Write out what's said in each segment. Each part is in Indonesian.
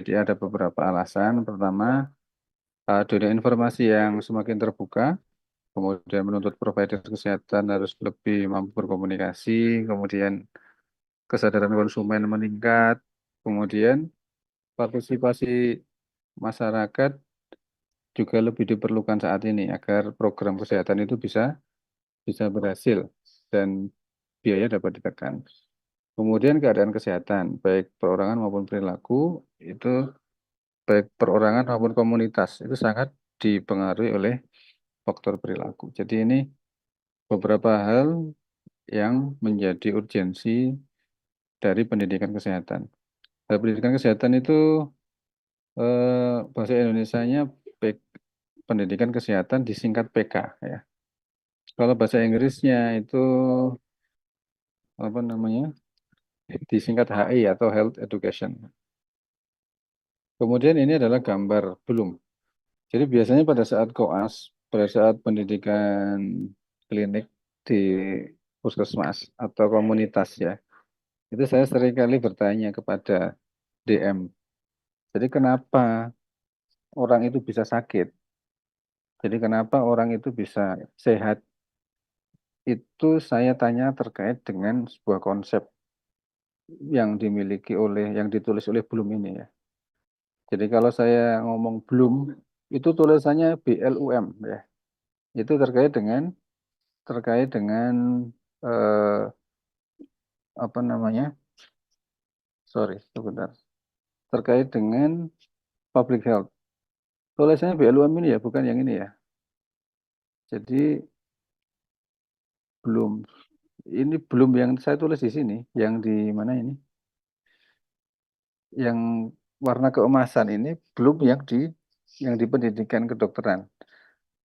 Jadi ada beberapa alasan. Pertama, dunia informasi yang semakin terbuka, kemudian menuntut provider kesehatan harus lebih mampu berkomunikasi, kemudian kesadaran konsumen meningkat, kemudian partisipasi masyarakat juga lebih diperlukan saat ini agar program kesehatan itu bisa bisa berhasil dan biaya dapat ditekan. Kemudian keadaan kesehatan, baik perorangan maupun perilaku, itu baik perorangan maupun komunitas, itu sangat dipengaruhi oleh faktor perilaku. Jadi ini beberapa hal yang menjadi urgensi dari pendidikan kesehatan. Dari pendidikan kesehatan itu bahasa Indonesianya pendidikan kesehatan disingkat PK ya. Kalau bahasa Inggrisnya itu apa namanya? Disingkat HI atau Health Education. Kemudian ini adalah gambar belum. Jadi biasanya pada saat koas, pada saat pendidikan klinik di puskesmas atau komunitas ya, itu saya seringkali bertanya kepada DM. Jadi kenapa orang itu bisa sakit? Jadi kenapa orang itu bisa sehat? Itu saya tanya terkait dengan sebuah konsep yang ditulis oleh Bloom ini ya. Jadi kalau saya ngomong Bloom, itu tulisannya BLUM ya. Itu terkait dengan eh, apa namanya? Sorry, sebentar. Terkait dengan public health. Tulisannya BLUM ini ya, bukan yang ini ya. Jadi belum ini belum yang saya tulis di sini, yang di mana ini? Yang warna keemasan ini belum yang di pendidikan kedokteran.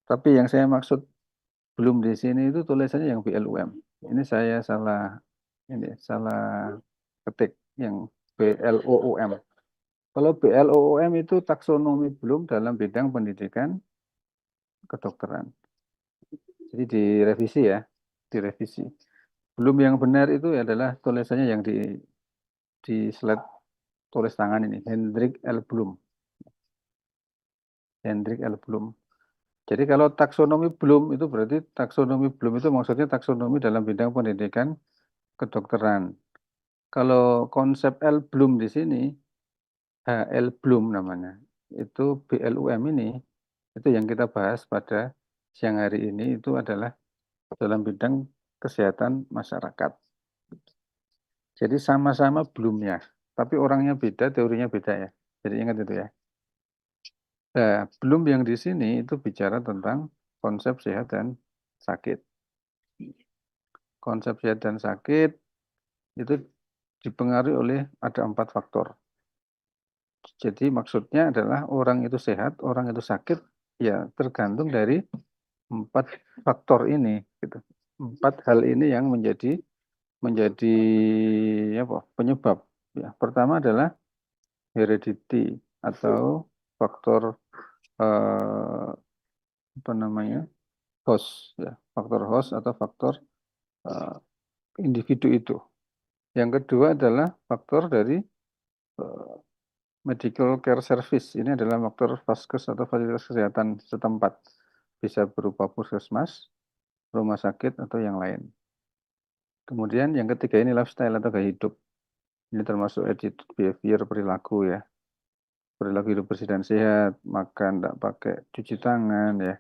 Tapi yang saya maksud belum di sini itu tulisannya yang BLUM. Ini saya salah ketik yang BLOOM. Kalau BLOOM itu taksonomi belum dalam bidang pendidikan kedokteran. Jadi direvisi ya, direvisi. Belum yang benar itu adalah tulisannya yang di slide tulis tangan ini, Hendrik L. Bloom. Hendrik L. Bloom. Jadi kalau taksonomi belum itu berarti taksonomi belum itu maksudnya taksonomi dalam bidang pendidikan kedokteran. Kalau konsep L. Bloom di sini, HL Bloom namanya. Itu BLUM ini, itu yang kita bahas pada siang hari ini itu adalah dalam bidang kesehatan masyarakat. Jadi sama-sama belumnya, tapi orangnya beda, teorinya beda ya. Jadi ingat itu ya. Nah, belum yang di sini itu bicara tentang konsep sehat dan sakit. Konsep sehat dan sakit itu dipengaruhi oleh ada 4 faktor. Jadi maksudnya adalah orang itu sehat, orang itu sakit, ya tergantung dari 4 faktor ini. Gitu. 4 hal ini yang menjadi menjadi apa penyebab. Ya, pertama adalah heredity atau faktor eh, apa namanya host, ya faktor host atau faktor eh, individu itu. Yang kedua adalah faktor dari eh, medical care service. Ini adalah faktor vaskes atau fasilitas kesehatan setempat. Bisa berupa puskesmas, rumah sakit, atau yang lain. Kemudian yang ketiga ini lifestyle atau gaya hidup. Ini termasuk attitude, behavior, perilaku ya. Perilaku hidup bersih dan sehat, makan tidak pakai cuci tangan ya,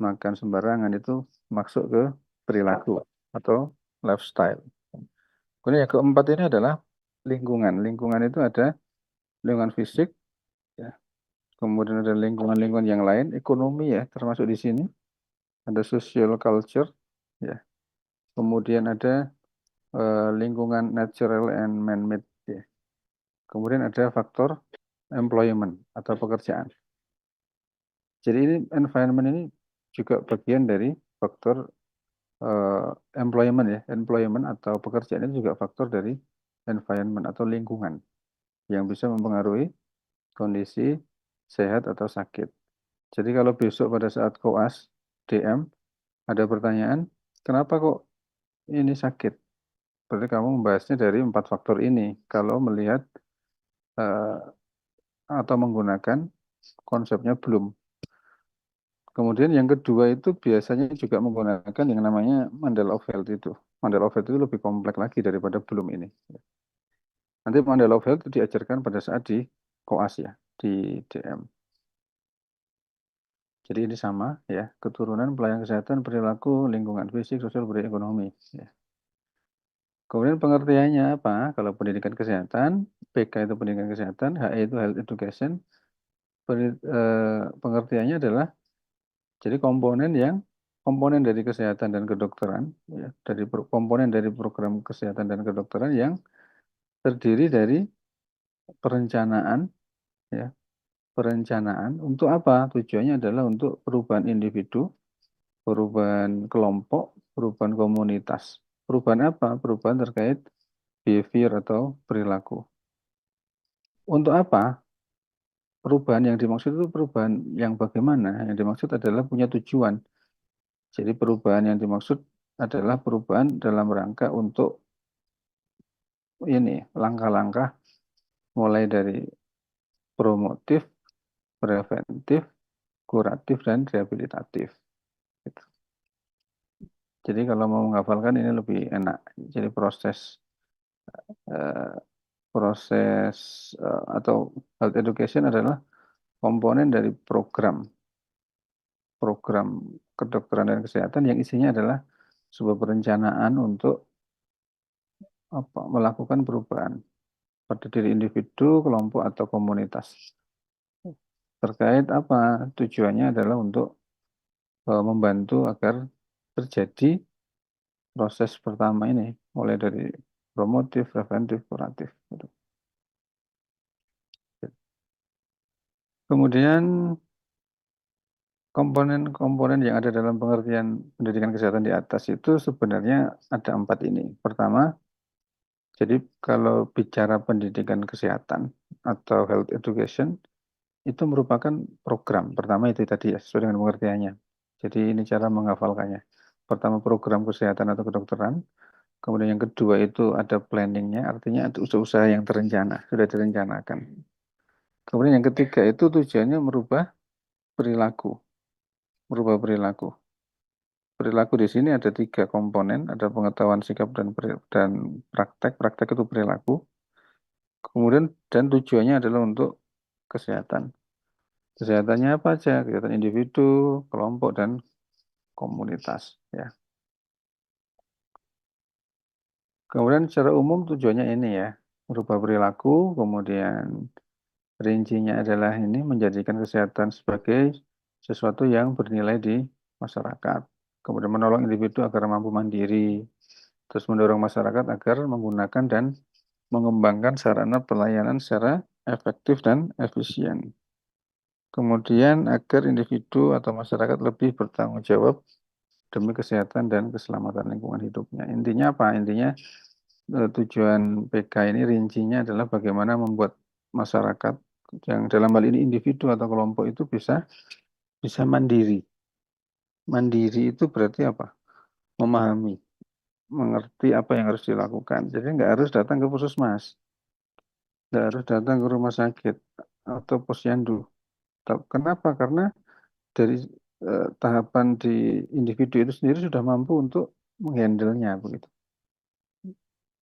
makan sembarangan itu masuk ke perilaku atau lifestyle. Kemudian yang keempat ini adalah lingkungan. Lingkungan itu ada lingkungan fisik, ya. Kemudian ada lingkungan-lingkungan yang lain, ekonomi ya, termasuk di sini. Ada social culture, ya. Kemudian ada lingkungan natural and man-made, ya. Kemudian ada faktor employment atau pekerjaan. Jadi ini environment ini juga bagian dari faktor eh, employment ya. Employment atau pekerjaan itu juga faktor dari environment atau lingkungan yang bisa mempengaruhi kondisi sehat atau sakit. Jadi kalau besok pada saat koas DM ada pertanyaan, kenapa kok ini sakit? Berarti kamu membahasnya dari 4 faktor ini. Kalau melihat eh, atau menggunakan konsepnya belum. Kemudian yang kedua itu biasanya juga menggunakan yang namanya Mandel of Health itu. Mandel of Health itu lebih kompleks lagi daripada belum ini. Nanti Mandel of Health itu diajarkan pada saat di koas ya, di DM. Jadi ini sama ya, keturunan, pelayanan kesehatan, perilaku, lingkungan fisik, sosial, budaya, ekonomi. Ya. Kemudian pengertiannya apa? Kalau pendidikan kesehatan, PK itu pendidikan kesehatan, HE itu health education. Pengertiannya adalah jadi komponen dari kesehatan dan kedokteran, ya, komponen dari program kesehatan dan kedokteran yang terdiri dari perencanaan, ya, perencanaan untuk apa? Tujuannya adalah untuk perubahan individu, perubahan kelompok, perubahan komunitas. Perubahan apa? Perubahan terkait behavior atau perilaku. Untuk apa? Perubahan yang dimaksud itu perubahan yang bagaimana? Yang dimaksud adalah punya tujuan. Jadi perubahan yang dimaksud adalah perubahan dalam rangka untuk ini langkah-langkah mulai dari promotif, preventif, kuratif, dan rehabilitatif. Gitu. Jadi kalau mau menghafalkan ini lebih enak. Jadi eh, proses atau health education adalah komponen dari program kedokteran dan kesehatan yang isinya adalah sebuah perencanaan untuk melakukan perubahan pada diri individu, kelompok atau komunitas. Terkait apa? Tujuannya adalah untuk membantu agar terjadi proses pertama ini, mulai dari promotif, preventif, kuratif. Gitu. Kemudian komponen-komponen yang ada dalam pengertian pendidikan kesehatan di atas itu sebenarnya ada 4 ini. Pertama, jadi kalau bicara pendidikan kesehatan atau health education, itu merupakan program. Pertama itu tadi ya, sesuai dengan pengertiannya. Jadi ini cara menghafalkannya. Pertama program kesehatan atau kedokteran. Kemudian yang kedua itu ada planningnya, artinya ada usaha-usaha yang terencana, sudah direncanakan. Kemudian yang ketiga itu tujuannya merubah perilaku. Merubah perilaku. Perilaku di sini ada 3 komponen, ada pengetahuan sikap dan praktek. Praktek itu perilaku. Kemudian dan tujuannya adalah untuk kesehatan. Kesehatannya apa aja? Kesehatan individu, kelompok, dan komunitas. Ya. Kemudian secara umum tujuannya ini ya, merubah perilaku, kemudian rincinya adalah ini menjadikan kesehatan sebagai sesuatu yang bernilai di masyarakat. Kemudian menolong individu agar mampu mandiri, terus mendorong masyarakat agar menggunakan dan mengembangkan sarana pelayanan secara efektif dan efisien. Kemudian agar individu atau masyarakat lebih bertanggung jawab demi kesehatan dan keselamatan lingkungan hidupnya. Intinya apa? Intinya tujuan PK ini rincinya adalah bagaimana membuat masyarakat yang dalam hal ini individu atau kelompok itu bisa bisa mandiri. Mandiri itu berarti apa? Memahami, mengerti apa yang harus dilakukan. Jadi nggak harus datang ke puskesmas, nggak harus datang ke rumah sakit atau posyandu. Kenapa? Karena dari tahapan di individu itu sendiri sudah mampu untuk menghandlenya begitu,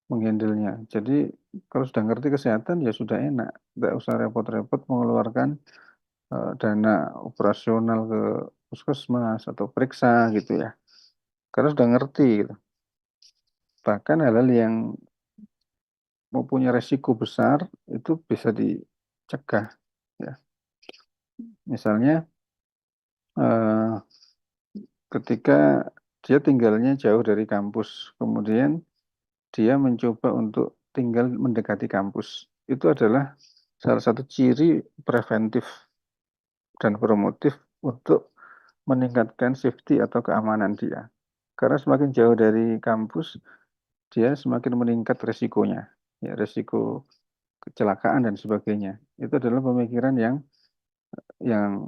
menghandlenya. Jadi kalau sudah ngerti kesehatan ya sudah enak, nggak usah repot-repot mengeluarkan dana operasional ke puskesmas atau periksa gitu ya. Karena sudah ngerti gitu. Bahkan hal-hal yang mempunyai resiko besar itu bisa dicegah ya. Misalnya eh, ketika dia tinggalnya jauh dari kampus, kemudian dia mencoba untuk tinggal mendekati kampus. Itu adalah salah satu ciri preventif dan promotif untuk meningkatkan safety atau keamanan dia. Karena semakin jauh dari kampus, dia semakin meningkat resikonya. Ya, resiko kecelakaan dan sebagainya. Itu adalah pemikiran yang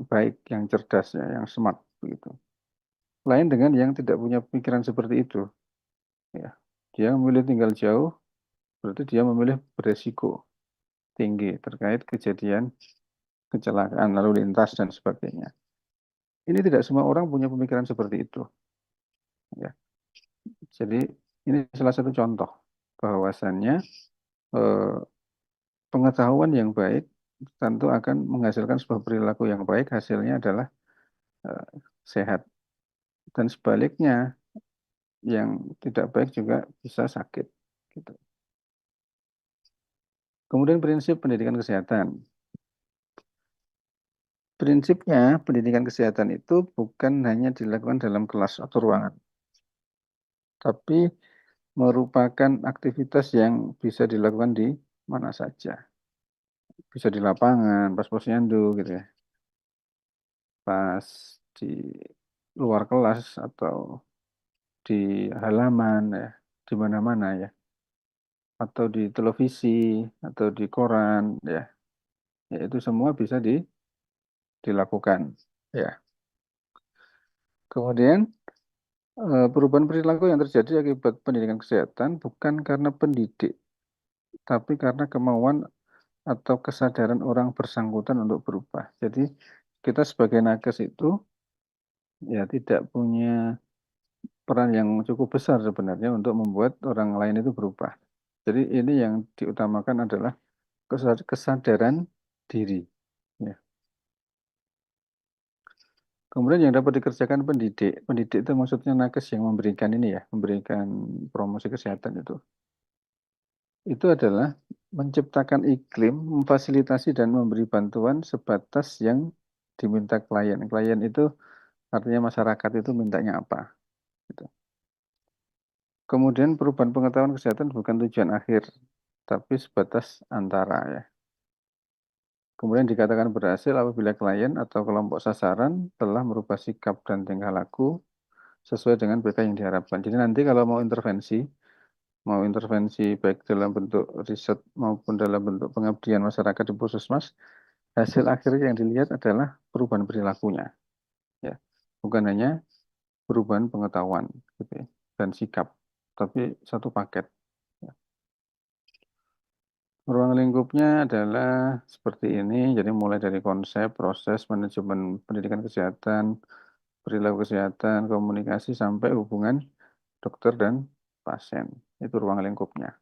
baik, yang cerdas, ya, yang smart begitu. Lain dengan yang tidak punya pemikiran seperti itu, ya. Dia memilih tinggal jauh, berarti dia memilih beresiko tinggi terkait kejadian kecelakaan lalu lintas dan sebagainya. Ini tidak semua orang punya pemikiran seperti itu, ya. Jadi ini salah satu contoh bahwasannya eh, pengetahuan yang baik tentu akan menghasilkan sebuah perilaku yang baik, hasilnya adalah eh, sehat. Dan sebaliknya, yang tidak baik juga bisa sakit. Gitu. Kemudian prinsip pendidikan kesehatan. Prinsipnya pendidikan kesehatan itu bukan hanya dilakukan dalam kelas atau ruangan, tapi merupakan aktivitas yang bisa dilakukan di mana saja. Bisa di lapangan, pas posyandu gitu ya, pas di luar kelas atau di halaman ya, di mana-mana ya, atau di televisi atau di koran ya, ya itu semua bisa dilakukan ya. Kemudian perubahan perilaku yang terjadi akibat pendidikan kesehatan bukan karena pendidik, tapi karena kemauan atau kesadaran orang bersangkutan untuk berubah. Jadi kita sebagai nakes itu ya tidak punya peran yang cukup besar sebenarnya untuk membuat orang lain itu berubah. Jadi ini yang diutamakan adalah kesadaran diri. Ya. Kemudian yang dapat dikerjakan pendidik, pendidik itu maksudnya nakes yang memberikan ini ya, memberikan promosi kesehatan itu. Itu adalah menciptakan iklim, memfasilitasi dan memberi bantuan sebatas yang diminta klien. Klien itu artinya masyarakat itu mintanya apa. Gitu. Kemudian perubahan pengetahuan kesehatan bukan tujuan akhir, tapi sebatas antara ya. Kemudian dikatakan berhasil apabila klien atau kelompok sasaran telah merubah sikap dan tingkah laku sesuai dengan BK yang diharapkan. Jadi nanti kalau mau intervensi baik dalam bentuk riset maupun dalam bentuk pengabdian masyarakat di Puskesmas, hasil akhirnya yang dilihat adalah perubahan perilakunya, ya, bukan hanya perubahan pengetahuan, gitu ya, dan sikap, tapi satu paket. Ya. Ruang lingkupnya adalah seperti ini, jadi mulai dari konsep, proses, manajemen pendidikan kesehatan, perilaku kesehatan, komunikasi, sampai hubungan dokter dan pasien. Itu ruang lingkupnya.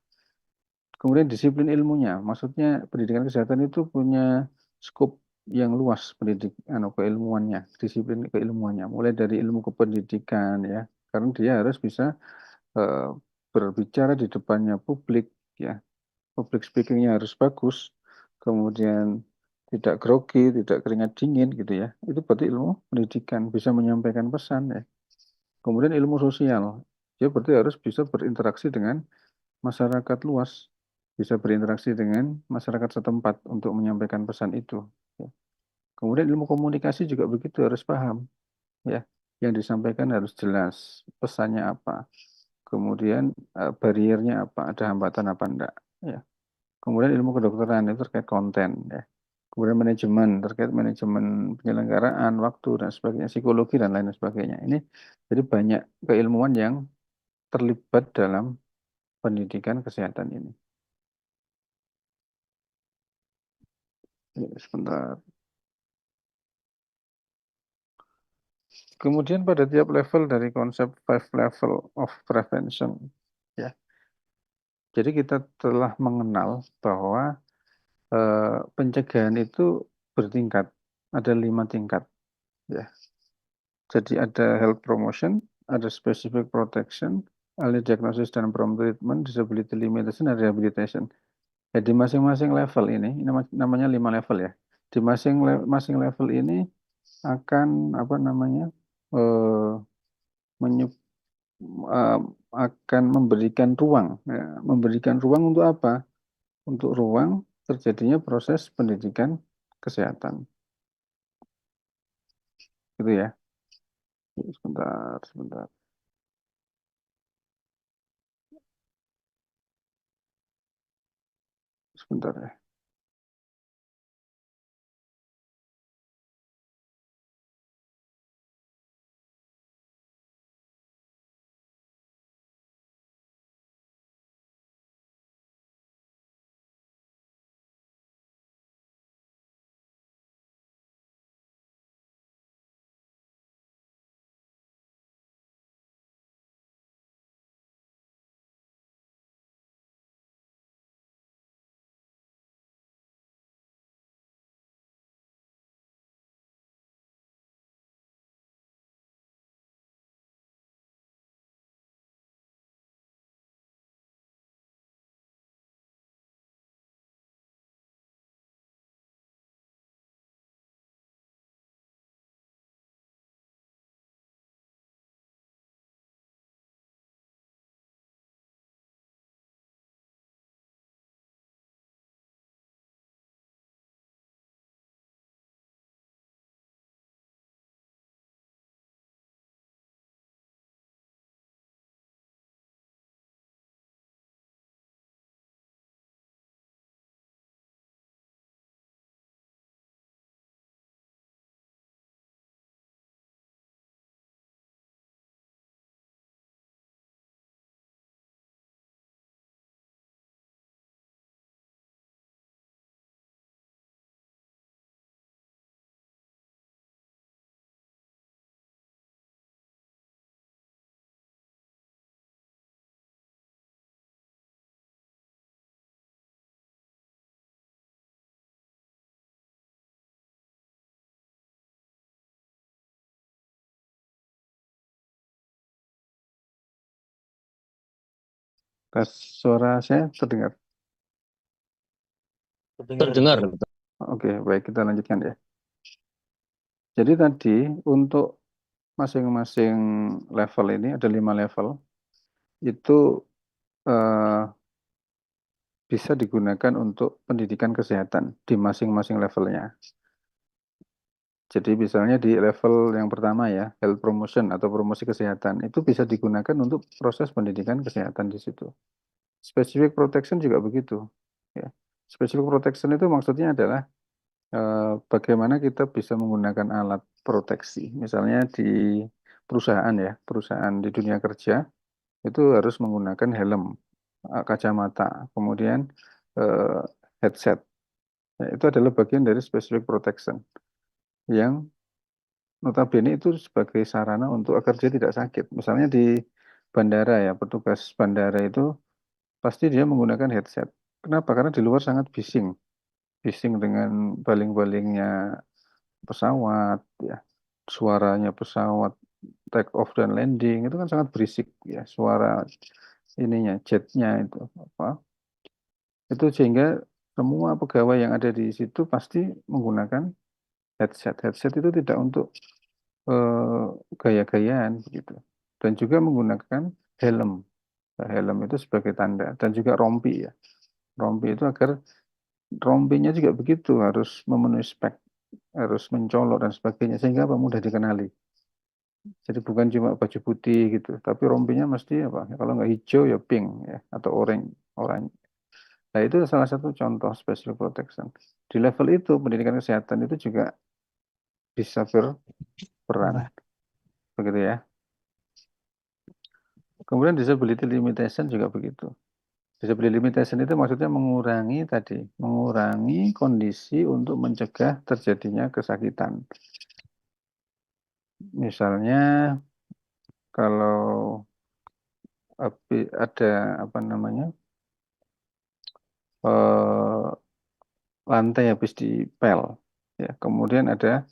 Kemudian disiplin ilmunya, maksudnya pendidikan kesehatan itu punya skop yang luas keilmuannya, disiplin keilmuannya, mulai dari ilmu kependidikan ya, karena dia harus bisa eh, berbicara di depannya publik ya, public speakingnya harus bagus, kemudian tidak grogi, tidak keringat dingin gitu ya, itu berarti ilmu pendidikan, bisa menyampaikan pesan ya. Kemudian ilmu sosial, dia berarti harus bisa berinteraksi dengan masyarakat luas, bisa berinteraksi dengan masyarakat setempat untuk menyampaikan pesan itu. Ya. Kemudian ilmu komunikasi juga begitu, harus paham, ya, yang disampaikan harus jelas, pesannya apa, kemudian bariernya apa, ada hambatan apa enggak, ya. Kemudian ilmu kedokteran itu terkait konten, ya. Kemudian manajemen terkait manajemen penyelenggaraan waktu dan sebagainya, psikologi dan lain sebagainya. Ini jadi banyak keilmuan yang terlibat dalam pendidikan kesehatan ini. Ya, sebentar. Kemudian pada tiap level dari konsep five level of prevention, ya. Jadi kita telah mengenal bahwa pencegahan itu bertingkat, ada 5 tingkat, ya. Jadi ada health promotion, ada specific protection, early diagnosis dan prompt treatment, disability limitation, dan rehabilitation. Ya, di masing-masing level ini namanya 5 level ya. Di masing level ini akan apa namanya eh, menyu- eh, akan memberikan ruang, ya. Memberikan ruang untuk apa? Untuk ruang terjadinya proses pendidikan kesehatan, gitu ya. Sebentar, sebentar, sebentar ya. Tes suara saya terdengar. Terdengar. Oke, baik kita lanjutkan ya. Jadi tadi untuk masing-masing level ini ada 5 level itu eh, bisa digunakan untuk pendidikan kesehatan di masing-masing levelnya. Jadi misalnya di level yang pertama ya, health promotion atau promosi kesehatan, itu bisa digunakan untuk proses pendidikan kesehatan di situ. Specific protection juga begitu. Ya. Specific protection itu maksudnya adalah bagaimana kita bisa menggunakan alat proteksi. Misalnya di perusahaan ya, perusahaan di dunia kerja itu harus menggunakan helm, kacamata, kemudian eh, headset. Ya, itu adalah bagian dari specific protection yang notabene itu sebagai sarana untuk agar dia tidak sakit. Misalnya di bandara ya, petugas bandara itu pasti dia menggunakan headset. Kenapa? Karena di luar sangat bising. Bising dengan baling-balingnya pesawat, ya, suaranya pesawat take off dan landing itu kan sangat berisik ya, suara ininya jetnya itu apa? Itu sehingga semua pegawai yang ada di situ pasti menggunakan headset. Headset itu tidak untuk eh, gaya-gayaan begitu. Dan juga menggunakan helm. Nah, helm itu sebagai tanda dan juga rompi ya. Rompi itu agar rompinya juga begitu harus memenuhi spek, harus mencolok dan sebagainya sehingga apa mudah dikenali. Jadi bukan cuma baju putih gitu, tapi rompinya mesti apa? Kalau nggak hijau ya pink ya atau orange, oranye. Nah itu salah satu contoh special protection. Di level itu pendidikan kesehatan itu juga bisa berperan, begitu ya. Kemudian disability limitation juga begitu. Disability limitation itu maksudnya mengurangi tadi, mengurangi kondisi untuk mencegah terjadinya kesakitan. Misalnya kalau ada apa namanya eh, lantai habis dipel, ya kemudian ada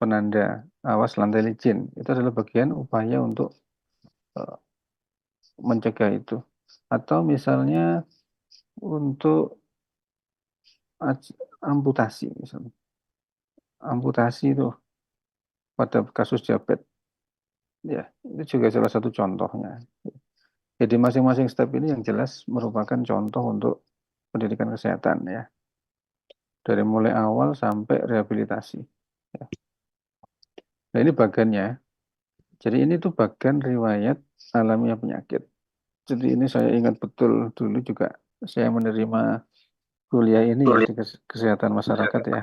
penanda awas lantai licin. Itu adalah bagian upaya untuk eh, mencegah itu. Atau misalnya untuk amputasi, misalnya amputasi itu pada kasus diabetes. Ya, itu juga salah satu contohnya. Jadi masing-masing step ini yang jelas merupakan contoh untuk pendidikan kesehatan ya. Dari mulai awal sampai rehabilitasi. Ya. Nah ini bagannya. Jadi ini tuh bagan riwayat alamiah penyakit. Jadi ini saya ingat betul dulu juga saya menerima kuliah ini ya di kesehatan masyarakat ya.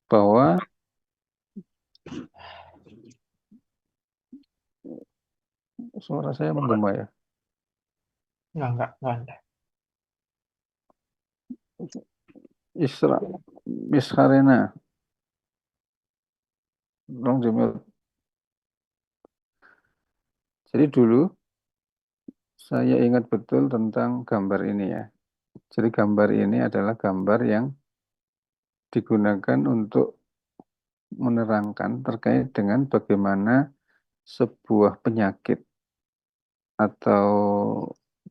Bahwa suara saya menggema ya. Enggak ada. Isra, Miss Karena, dong Jamil. Jadi dulu saya ingat betul tentang gambar ini ya. Jadi gambar ini adalah gambar yang digunakan untuk menerangkan terkait dengan bagaimana sebuah penyakit atau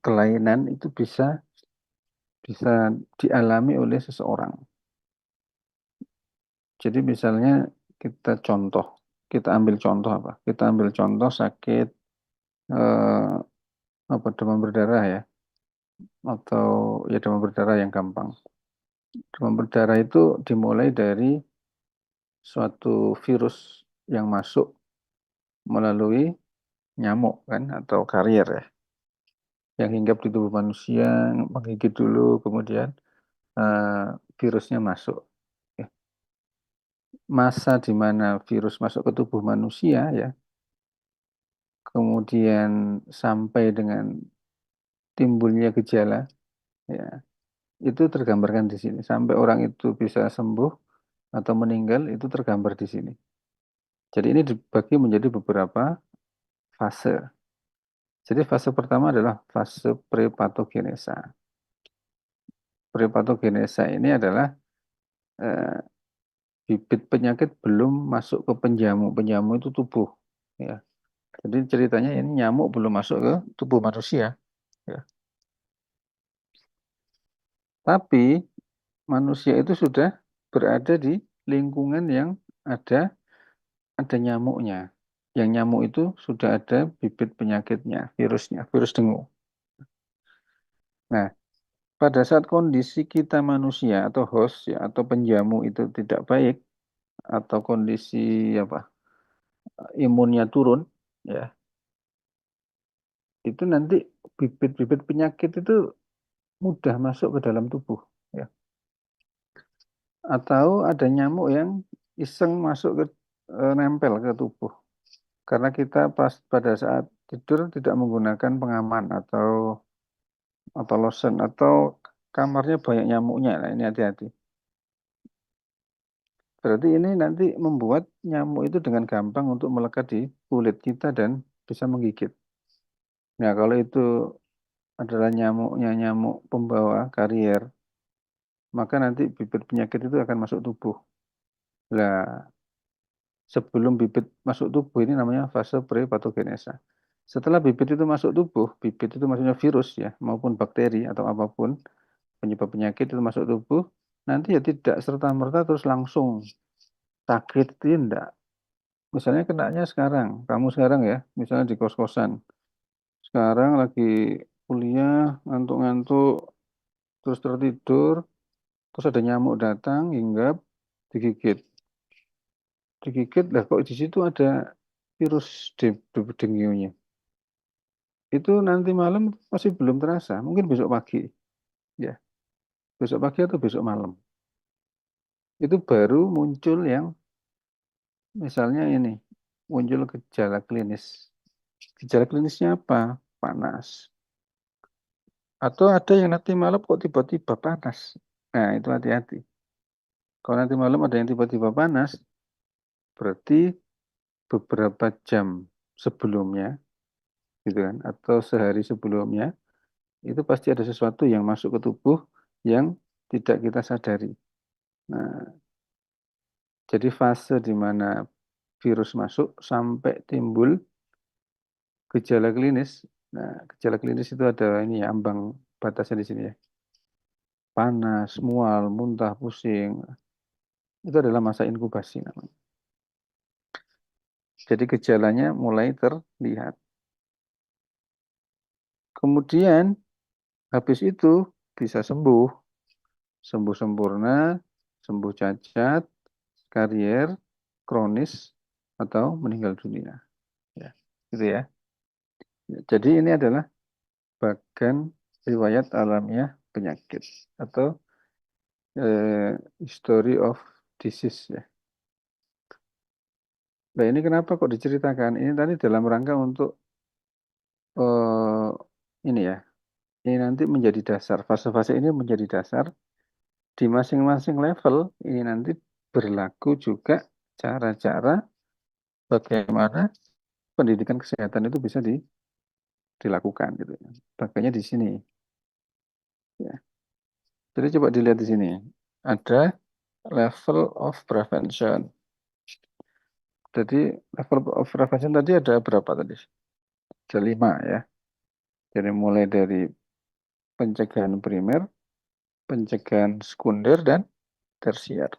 kelainan itu bisa bisa dialami oleh seseorang. Jadi misalnya kita contoh, kita ambil contoh apa? Kita ambil contoh sakit eh, apa demam berdarah ya, atau ya demam berdarah yang gampang. Demam berdarah itu dimulai dari suatu virus yang masuk melalui nyamuk kan atau karier ya, yang hinggap di tubuh manusia, menggigit dulu, kemudian eh, virusnya masuk. Ya. Masa di mana virus masuk ke tubuh manusia ya, kemudian sampai dengan timbulnya gejala, ya, itu tergambarkan di sini. Sampai orang itu bisa sembuh atau meninggal itu tergambar di sini. Jadi ini dibagi menjadi beberapa fase. Jadi fase pertama adalah fase prepatogenesa. Prepatogenesa ini adalah eh, bibit penyakit belum masuk ke penjamu. Penjamu itu tubuh, ya. Jadi ceritanya ini nyamuk belum masuk ke tubuh manusia. Ya. Tapi manusia itu sudah berada di lingkungan yang ada ada nyamuknya. Yang nyamuk itu sudah ada bibit penyakitnya, virusnya, virus dengue. Nah, pada saat kondisi kita manusia atau host ya atau penjamu itu tidak baik atau kondisi apa imunnya turun, ya itu nanti bibit-bibit penyakit itu mudah masuk ke dalam tubuh, ya. Atau ada nyamuk yang iseng masuk ke nempel ke tubuh. Karena kita pas pada saat tidur tidak menggunakan pengaman atau lotion atau kamarnya banyak nyamuknya. Nah, ini hati-hati. Berarti ini nanti membuat nyamuk itu dengan gampang untuk melekat di kulit kita dan bisa menggigit. Nah, kalau itu adalah nyamuknya nyamuk pembawa karier, maka nanti bibit penyakit itu akan masuk tubuh. Lah, sebelum bibit masuk tubuh ini namanya fase prepatogenesa. Setelah bibit itu masuk tubuh, bibit itu maksudnya virus ya, maupun bakteri atau apapun penyebab penyakit itu masuk tubuh, nanti ya tidak serta-merta terus langsung sakit itu enggak. Misalnya kenanya sekarang, kamu sekarang ya, misalnya di kos-kosan. Sekarang lagi kuliah, ngantuk-ngantuk, terus tertidur, terus ada nyamuk datang, hinggap, digigit. Digigit, lah kok di situ ada virus dengue-nya. Itu nanti malam masih belum terasa, mungkin besok pagi. Ya, besok pagi atau besok malam. Itu baru muncul yang misalnya ini, muncul gejala klinis. Gejala klinisnya apa? Panas. Atau ada yang nanti malam kok tiba-tiba panas. Nah, itu hati-hati. Kalau nanti malam ada yang tiba-tiba panas, berarti beberapa jam sebelumnya, gitu kan, atau sehari sebelumnya, itu pasti ada sesuatu yang masuk ke tubuh yang tidak kita sadari. Nah, jadi fase di mana virus masuk sampai timbul gejala klinis. Nah, gejala klinis itu ada ini ya, ambang batasnya di sini ya. Panas, mual, muntah, pusing. Itu adalah masa inkubasi namanya. Jadi gejalanya mulai terlihat. Kemudian habis itu bisa sembuh, sembuh sempurna, sembuh cacat, karier, kronis, atau meninggal dunia. Ya, gitu ya. Jadi ini adalah bagan riwayat alamiah penyakit atau history of disease ya. Nah ini kenapa kok diceritakan? Ini tadi dalam rangka untuk eh, ini ya. Ini nanti menjadi dasar. Fase-fase ini menjadi dasar di masing-masing level. Ini nanti berlaku juga cara-cara bagaimana pendidikan kesehatan itu bisa dilakukan gitu ya. Makanya di sini ya. Jadi coba dilihat di sini. Ada level of prevention. Jadi level of prevention tadi ada berapa tadi? Ada 5 ya. Jadi mulai dari pencegahan primer, pencegahan sekunder, dan tersier.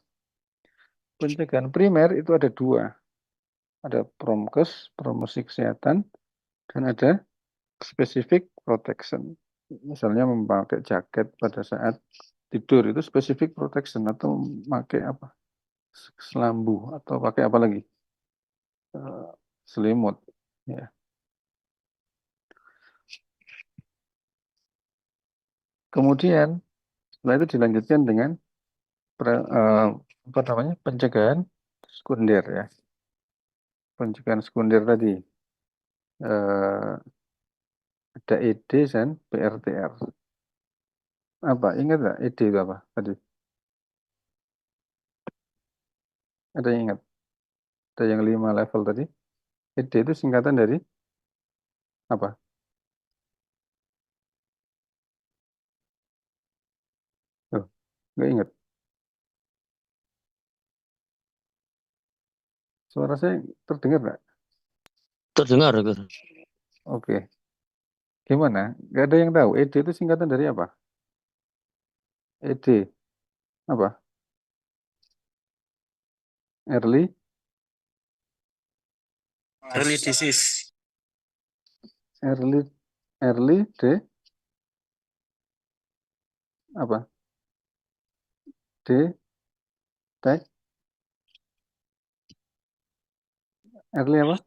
Pencegahan primer itu ada 2. Ada promkes, promosi kesehatan, dan ada specific protection. Misalnya memakai jaket pada saat tidur itu specific protection atau memakai apa? Selambu atau pakai apa lagi? Eh, Selimut. Ya. Kemudian setelah itu dilanjutkan dengan apa namanya pencegahan sekunder ya. Pencegahan sekunder tadi eh, ada ED dan PRTR. Apa? Ingat nggak ED itu apa tadi? Ada yang ingat? Ada yang 5 level tadi. ED itu singkatan dari apa? Oh, nggak ingat. Suara saya terdengar nggak? Terdengar, Dokter. Oke. Gimana? Gak ada yang tahu. ED itu singkatan dari apa? ED. Apa? Early? Early disease. Early? Early? D? Apa? D? Tag? Early apa?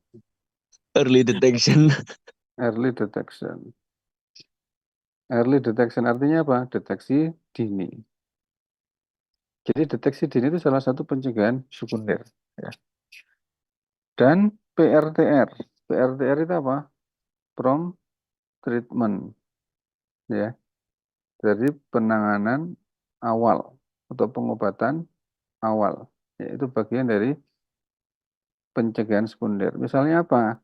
Early detection. Early detection. Early detection artinya apa? Deteksi dini. Jadi deteksi dini itu salah satu pencegahan sekunder. Ya. Dan PRTR. PRTR itu apa? Prompt treatment. Ya. Dari penanganan awal atau pengobatan awal. Yaitu bagian dari pencegahan sekunder. Misalnya apa?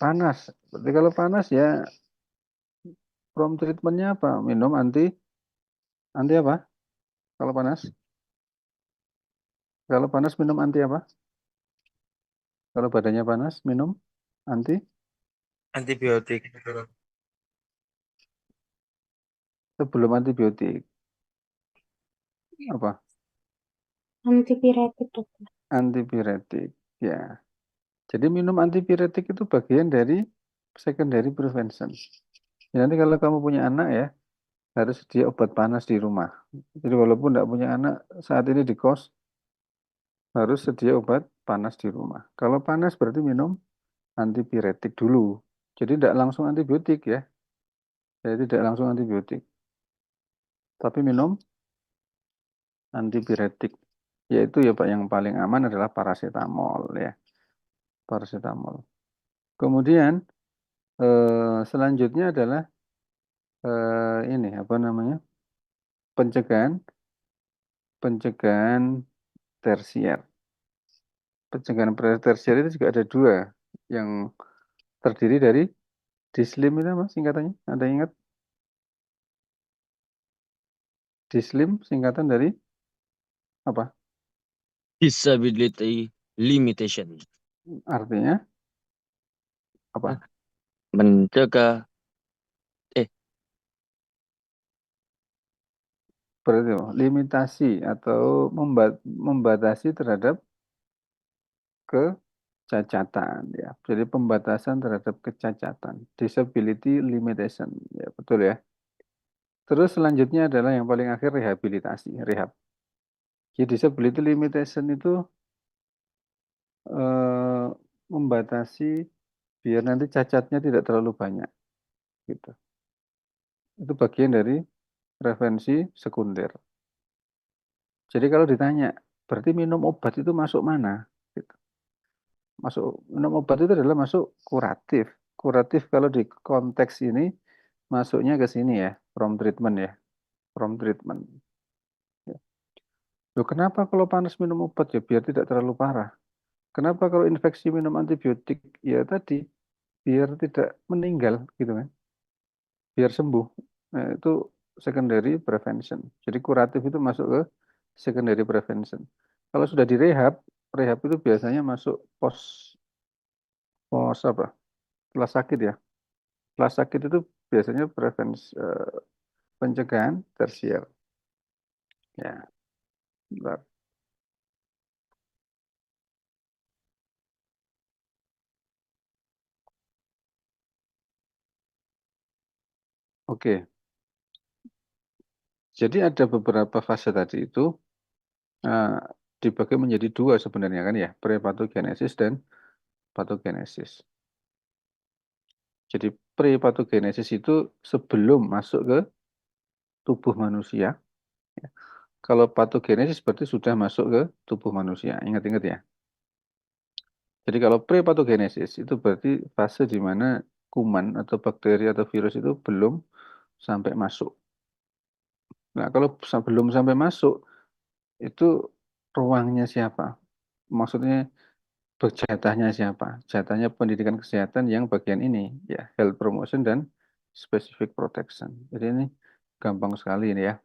Panas. Berarti kalau panas ya prompt treatmentnya apa? Minum anti apa? Kalau panas? Kalau panas minum anti apa? Kalau badannya panas minum anti Antibiotik. sebelum antibiotik apa? Antipiretik, dokter. Antipiretik. Ya. Jadi minum antipiretik itu bagian dari secondary prevention. Ya, nanti kalau kamu punya anak ya harus sedia obat panas di rumah. Jadi walaupun tidak punya anak saat ini di kos harus sedia obat panas di rumah. Kalau panas berarti minum antipiretik dulu. Jadi tidak langsung antibiotik ya. Jadi tidak langsung antibiotik. Tapi minum antipiretik. Yaitu ya Pak yang paling aman adalah paracetamol ya. Paracetamol. Kemudian selanjutnya adalah ini apa namanya? Pencegahan tersier. Pencegahan tersier itu juga ada dua yang terdiri dari DISLIM itu apa singkatannya? Ada yang ingat? DISLIM singkatan dari apa? Disability limitation. Artinya Hah? apa? Mencegah, eh, Berarti apa? Limitasi atau membatasi terhadap kecacatan ya. Jadi pembatasan terhadap kecacatan, disability limitation ya, betul ya. Terus selanjutnya adalah yang paling akhir rehabilitasi, rehab. Jadi disability limitation itu eh, membatasi biar nanti cacatnya tidak terlalu banyak gitu. Itu bagian dari prevensi sekunder. Jadi kalau ditanya, berarti minum obat itu masuk mana? Gitu. Masuk minum obat itu adalah masuk kuratif. Kuratif kalau di konteks ini masuknya ke sini ya, from treatment ya, from treatment. Ya. Loh, kenapa kalau panas minum obat ya biar tidak terlalu parah? Kenapa kalau infeksi minum antibiotik? Ya tadi biar tidak meninggal gitu kan, biar sembuh. Nah, itu secondary prevention. Jadi kuratif itu masuk ke secondary prevention. Kalau sudah direhab, rehab itu biasanya masuk pos pos apa? Setelah sakit ya. Setelah sakit itu biasanya prevensi pencegahan tersier. Ya, bentar. Oke. Jadi ada beberapa fase tadi itu eh, dibagi menjadi dua sebenarnya kan ya, prepatogenesis dan patogenesis. Jadi prepatogenesis itu sebelum masuk ke tubuh manusia. Ya. Kalau patogenesis berarti sudah masuk ke tubuh manusia. Ingat-ingat ya. Jadi kalau prepatogenesis itu berarti fase di mana kuman atau bakteri atau virus itu belum sampai masuk. Nah, kalau belum sampai masuk itu ruangnya siapa? Maksudnya jatahnya siapa? Jatahnya pendidikan kesehatan yang bagian ini ya, health promotion dan specific protection. Jadi ini gampang sekali ini ya.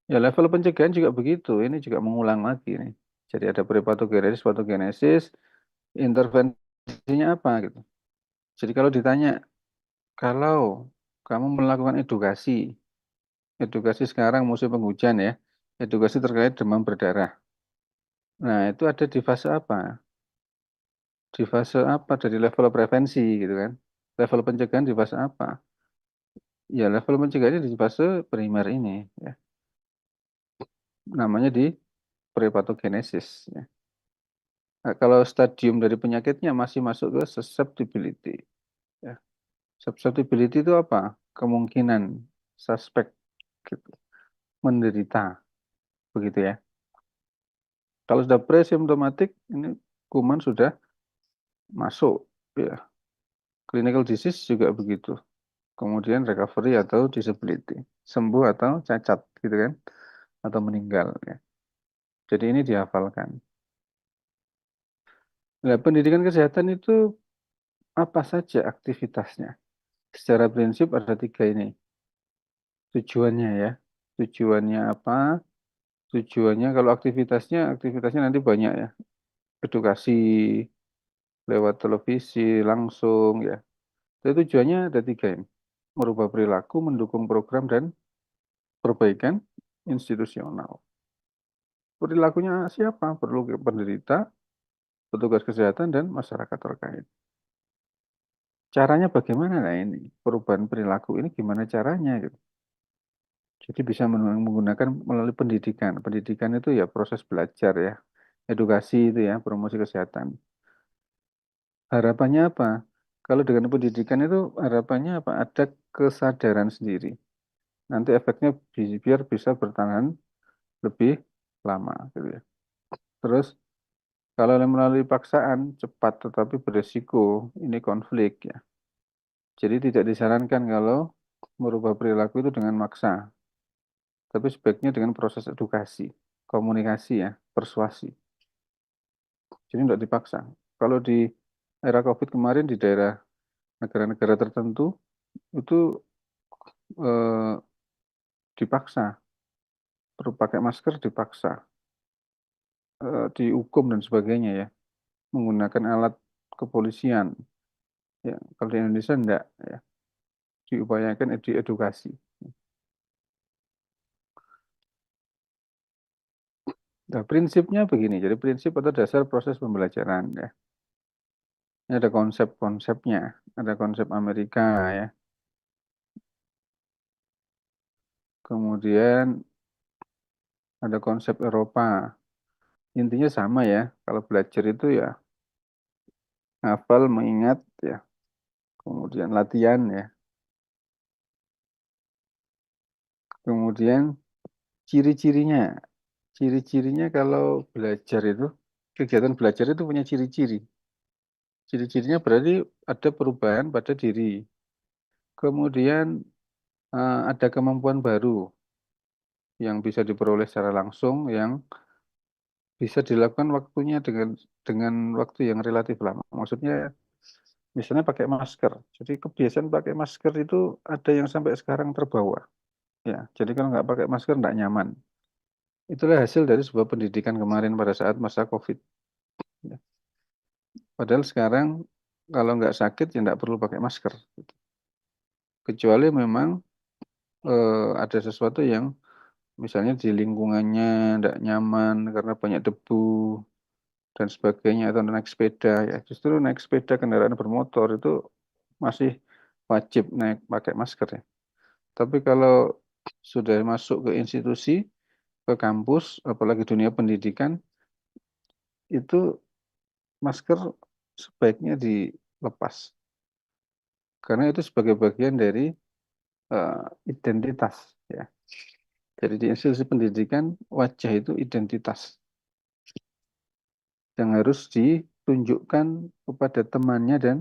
Ya level pencegahan juga begitu. Ini juga mengulang lagi nih. Jadi ada prepatogenesis, patogenesis, intervensi Intinya apa gitu. Jadi kalau ditanya, kalau kamu melakukan edukasi sekarang musim penghujan ya, edukasi terkait demam berdarah. Nah, itu ada di fase apa? Di fase apa dari level prevensi gitu kan? Level pencegahan di fase apa? Ya, level pencegahannya di fase primer ini ya. Namanya di prepatogenesis ya. Nah, kalau stadium dari penyakitnya masih masuk ke susceptibility ya. Susceptibility itu apa? Kemungkinan suspek gitu, menderita begitu ya. Kalau sudah pre-simptomatik, ini kuman sudah masuk ya. Clinical disease juga begitu. Kemudian recovery atau disability, sembuh atau cacat gitu kan, atau meninggal ya. Jadi ini dihafalkan. Nah, pendidikan kesehatan itu apa saja aktivitasnya? Secara prinsip ada tiga ini. Tujuannya ya. Tujuannya apa? Tujuannya kalau aktivitasnya nanti banyak ya. Edukasi lewat televisi langsung ya. Jadi tujuannya ada tiga ini. Merubah perilaku, mendukung program dan perbaikan institusional. Perilakunya siapa? Perlu penderita, petugas kesehatan, dan masyarakat terkait. Caranya bagaimana? Nah ini, perubahan perilaku ini gimana caranya gitu. Jadi bisa menggunakan melalui pendidikan. Pendidikan itu ya proses belajar ya. Edukasi itu ya, promosi kesehatan. Harapannya apa? Kalau dengan pendidikan itu harapannya apa? Ada kesadaran sendiri. Nanti efeknya biar bisa bertahan lebih lama gitu ya. Terus kalau melalui paksaan cepat tetapi beresiko, ini konflik ya. Jadi tidak disarankan kalau merubah perilaku itu dengan maksa, tapi sebaiknya dengan proses edukasi, komunikasi ya, persuasi. Jadi tidak dipaksa. Kalau di era COVID kemarin di daerah negara-negara tertentu itu eh, dipaksa, perlu pakai masker dipaksa, dihukum dan sebagainya ya, menggunakan alat kepolisian. Ya, kalau di Indonesia enggak ya, diupayakan edukasi. Nah, prinsipnya begini. Jadi prinsip atau dasar proses pembelajaran ya. Ini ada konsep-konsepnya. Ada konsep Amerika ya. Kemudian ada konsep Eropa. Intinya sama ya. Kalau belajar itu ya hafal, mengingat ya. Kemudian latihan ya. Kemudian ciri-cirinya. Ciri-cirinya kalau belajar itu, kegiatan belajar itu punya ciri-ciri. Ciri-cirinya berarti ada perubahan pada diri. Kemudian ada kemampuan baru yang bisa diperoleh secara langsung, yang bisa dilakukan waktunya dengan waktu yang relatif lama. Maksudnya misalnya pakai masker. Jadi kebiasaan pakai masker itu ada yang sampai sekarang terbawa. Ya, jadi kalau nggak pakai masker nggak nyaman. Itulah hasil dari sebuah pendidikan kemarin pada saat masa COVID. Ya. Padahal sekarang kalau nggak sakit ya nggak perlu pakai masker. Kecuali memang ada sesuatu yang misalnya di lingkungannya nggak nyaman karena banyak debu dan sebagainya atau naik sepeda ya justru naik sepeda kendaraan bermotor itu masih wajib naik pakai masker ya. Tapi kalau sudah masuk ke institusi, ke kampus, apalagi dunia pendidikan, itu masker sebaiknya dilepas karena itu sebagai bagian dari eh, identitas ya. Jadi di institusi pendidikan wajah itu identitas yang harus ditunjukkan kepada temannya dan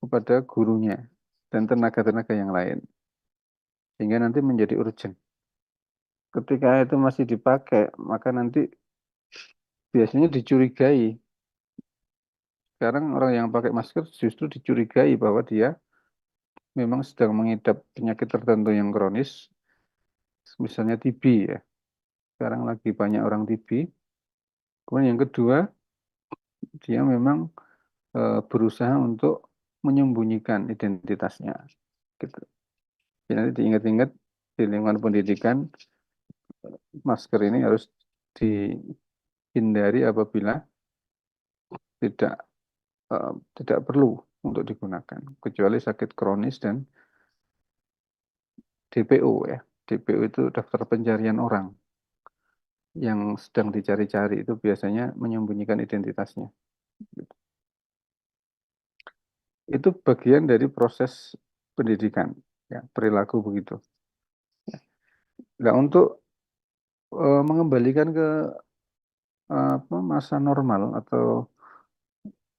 kepada gurunya dan tenaga-tenaga yang lain sehingga nanti menjadi urgent. Ketika itu masih dipakai, maka nanti biasanya dicurigai. Sekarang orang yang pakai masker justru dicurigai bahwa dia memang sedang mengidap penyakit tertentu yang kronis, misalnya TB ya. Sekarang lagi banyak orang TB. Kemudian yang kedua, dia memang berusaha untuk menyembunyikan identitasnya. Gitu. Jadi nanti diingat-ingat di lingkungan pendidikan, masker ini harus dihindari apabila tidak tidak perlu untuk digunakan, kecuali sakit kronis dan DPO ya. DPO itu daftar pencarian orang yang sedang dicari-cari, itu biasanya menyembunyikan identitasnya. Itu bagian dari proses pendidikan, ya, perilaku begitu. Nah, untuk mengembalikan ke masa normal atau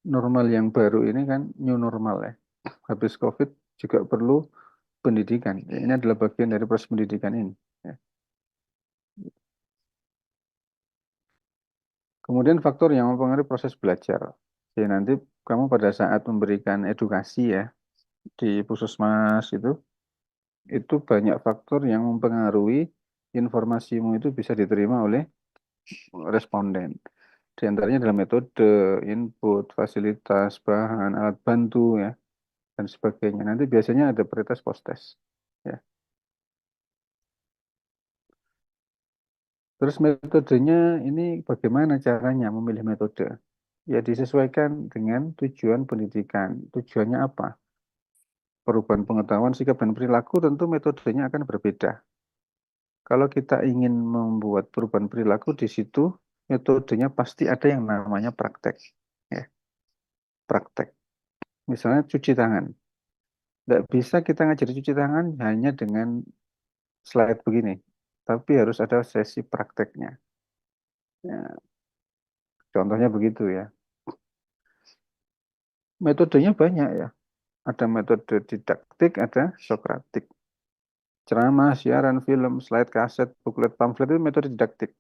normal yang baru ini kan new normal ya. Habis COVID juga perlu pendidikan. Ini adalah bagian dari proses pendidikan ini. Ya. Kemudian faktor yang mempengaruhi proses belajar. Jadi nanti kamu pada saat memberikan edukasi ya di puskesmas itu banyak faktor yang mempengaruhi informasimu itu bisa diterima oleh responden. Di antaranya adalah metode, input, fasilitas, bahan, alat bantu ya, dan sebagainya. Nanti biasanya ada pre-test, post-test. Ya. Terus metodenya ini bagaimana caranya memilih metode? Ya disesuaikan dengan tujuan pendidikan. Tujuannya apa? Perubahan pengetahuan, sikap, dan perilaku tentu metodenya akan berbeda. Kalau kita ingin membuat perubahan perilaku di situ, metodenya pasti ada yang namanya praktek. Ya, praktek. Misalnya cuci tangan. Tidak bisa kita ngajari cuci tangan hanya dengan slide begini. Tapi harus ada sesi prakteknya. Ya, contohnya begitu ya. Metodenya banyak ya. Ada metode didaktik, ada sokratik. Ceramah, siaran, film, slide, kaset, buklet, pamflet itu metode didaktik.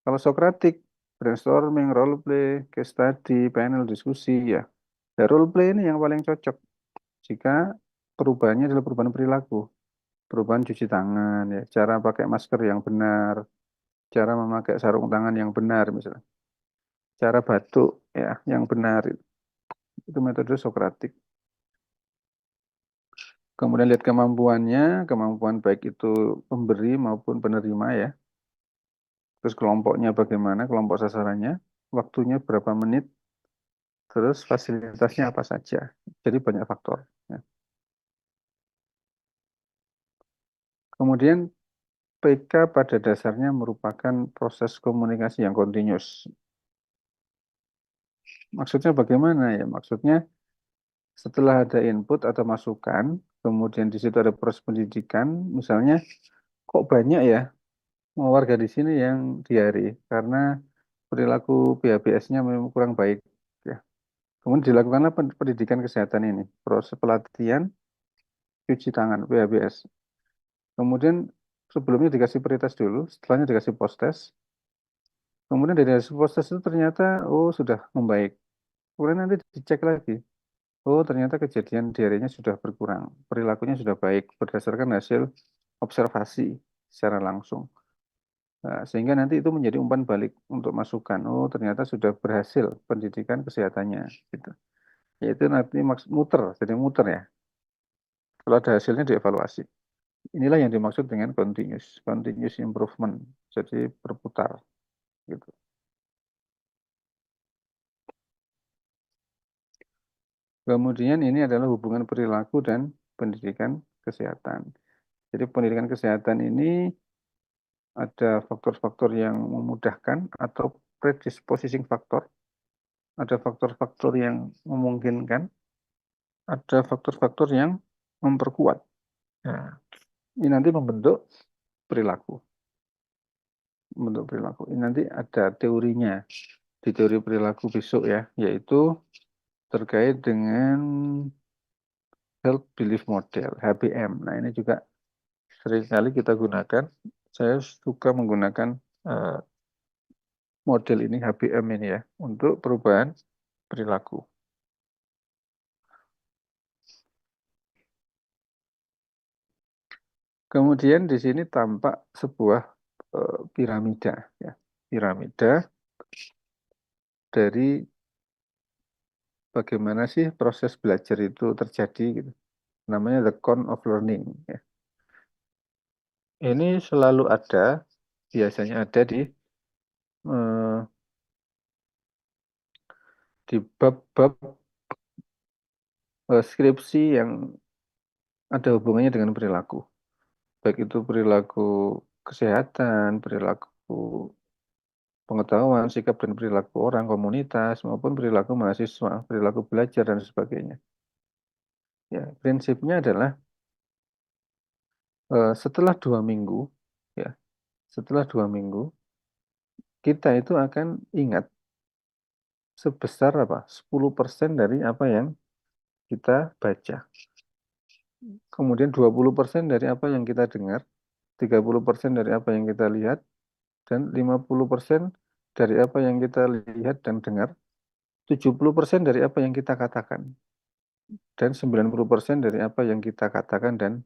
Kalau sokratik, brainstorming, role play, case study, panel, diskusi ya. Dan role play ini yang paling cocok jika perubahannya adalah perubahan perilaku. Perubahan cuci tangan, ya, cara pakai masker yang benar, cara memakai sarung tangan yang benar misalnya, cara batuk ya yang benar itu metode Sokratik. Kemudian lihat kemampuannya, kemampuan baik itu pemberi maupun penerima ya. Terus kelompoknya bagaimana, kelompok sasarannya, waktunya berapa menit, terus fasilitasnya apa saja. Jadi banyak faktor. Ya. Kemudian PK pada dasarnya merupakan proses komunikasi yang kontinus. Maksudnya bagaimana ya? Maksudnya setelah ada input atau masukan, kemudian di situ ada proses pendidikan, misalnya kok banyak ya warga di sini yang diare karena perilaku PHBS-nya memang kurang baik. Ya. Kemudian dilakukanlah pendidikan kesehatan ini, proses pelatihan cuci tangan PHBS. Kemudian sebelumnya dikasih pretest dulu, setelahnya dikasih post-test. Kemudian dari hasil post-test itu ternyata oh sudah membaik. Kemudian nanti dicek lagi. Oh, ternyata kejadian diarenya sudah berkurang. Perilakunya sudah baik berdasarkan hasil observasi secara langsung. Nah, sehingga nanti itu menjadi umpan balik untuk masukan. Oh, ternyata sudah berhasil pendidikan kesehatannya. Gitu. Yaitu nanti muter, jadi muter ya. Kalau ada hasilnya dievaluasi. Inilah yang dimaksud dengan continuous improvement. Jadi berputar. Gitu. Kemudian ini adalah hubungan perilaku dan pendidikan kesehatan. Jadi pendidikan kesehatan ini ada faktor-faktor yang memudahkan atau predisposing faktor, ada faktor-faktor yang memungkinkan, ada faktor-faktor yang memperkuat. Nah, ini nanti perilaku, membentuk perilaku. Ini nanti ada teorinya di teori perilaku besok ya, yaitu terkait dengan Health Belief Model (HBM). Nah, ini juga seringkali kita gunakan. Saya suka menggunakan model ini HBM ini ya untuk perubahan perilaku. Kemudian di sini tampak sebuah piramida ya. Piramida dari bagaimana sih proses belajar itu terjadi gitu. Namanya the cone of learning ya. Ini selalu ada, biasanya ada eh, di bab-bab skripsi yang ada hubungannya dengan perilaku. Baik itu perilaku kesehatan, perilaku pengetahuan, sikap dan perilaku orang, komunitas, maupun perilaku mahasiswa, perilaku belajar, dan sebagainya. Ya, prinsipnya adalah setelah 2 minggu, ya, setelah 2 minggu, kita itu akan ingat sebesar apa? 10% dari apa yang kita baca. Kemudian 20% dari apa yang kita dengar, 30% dari apa yang kita lihat, dan 50% dari apa yang kita lihat dan dengar, 70% dari apa yang kita katakan, dan 90% dari apa yang kita katakan dan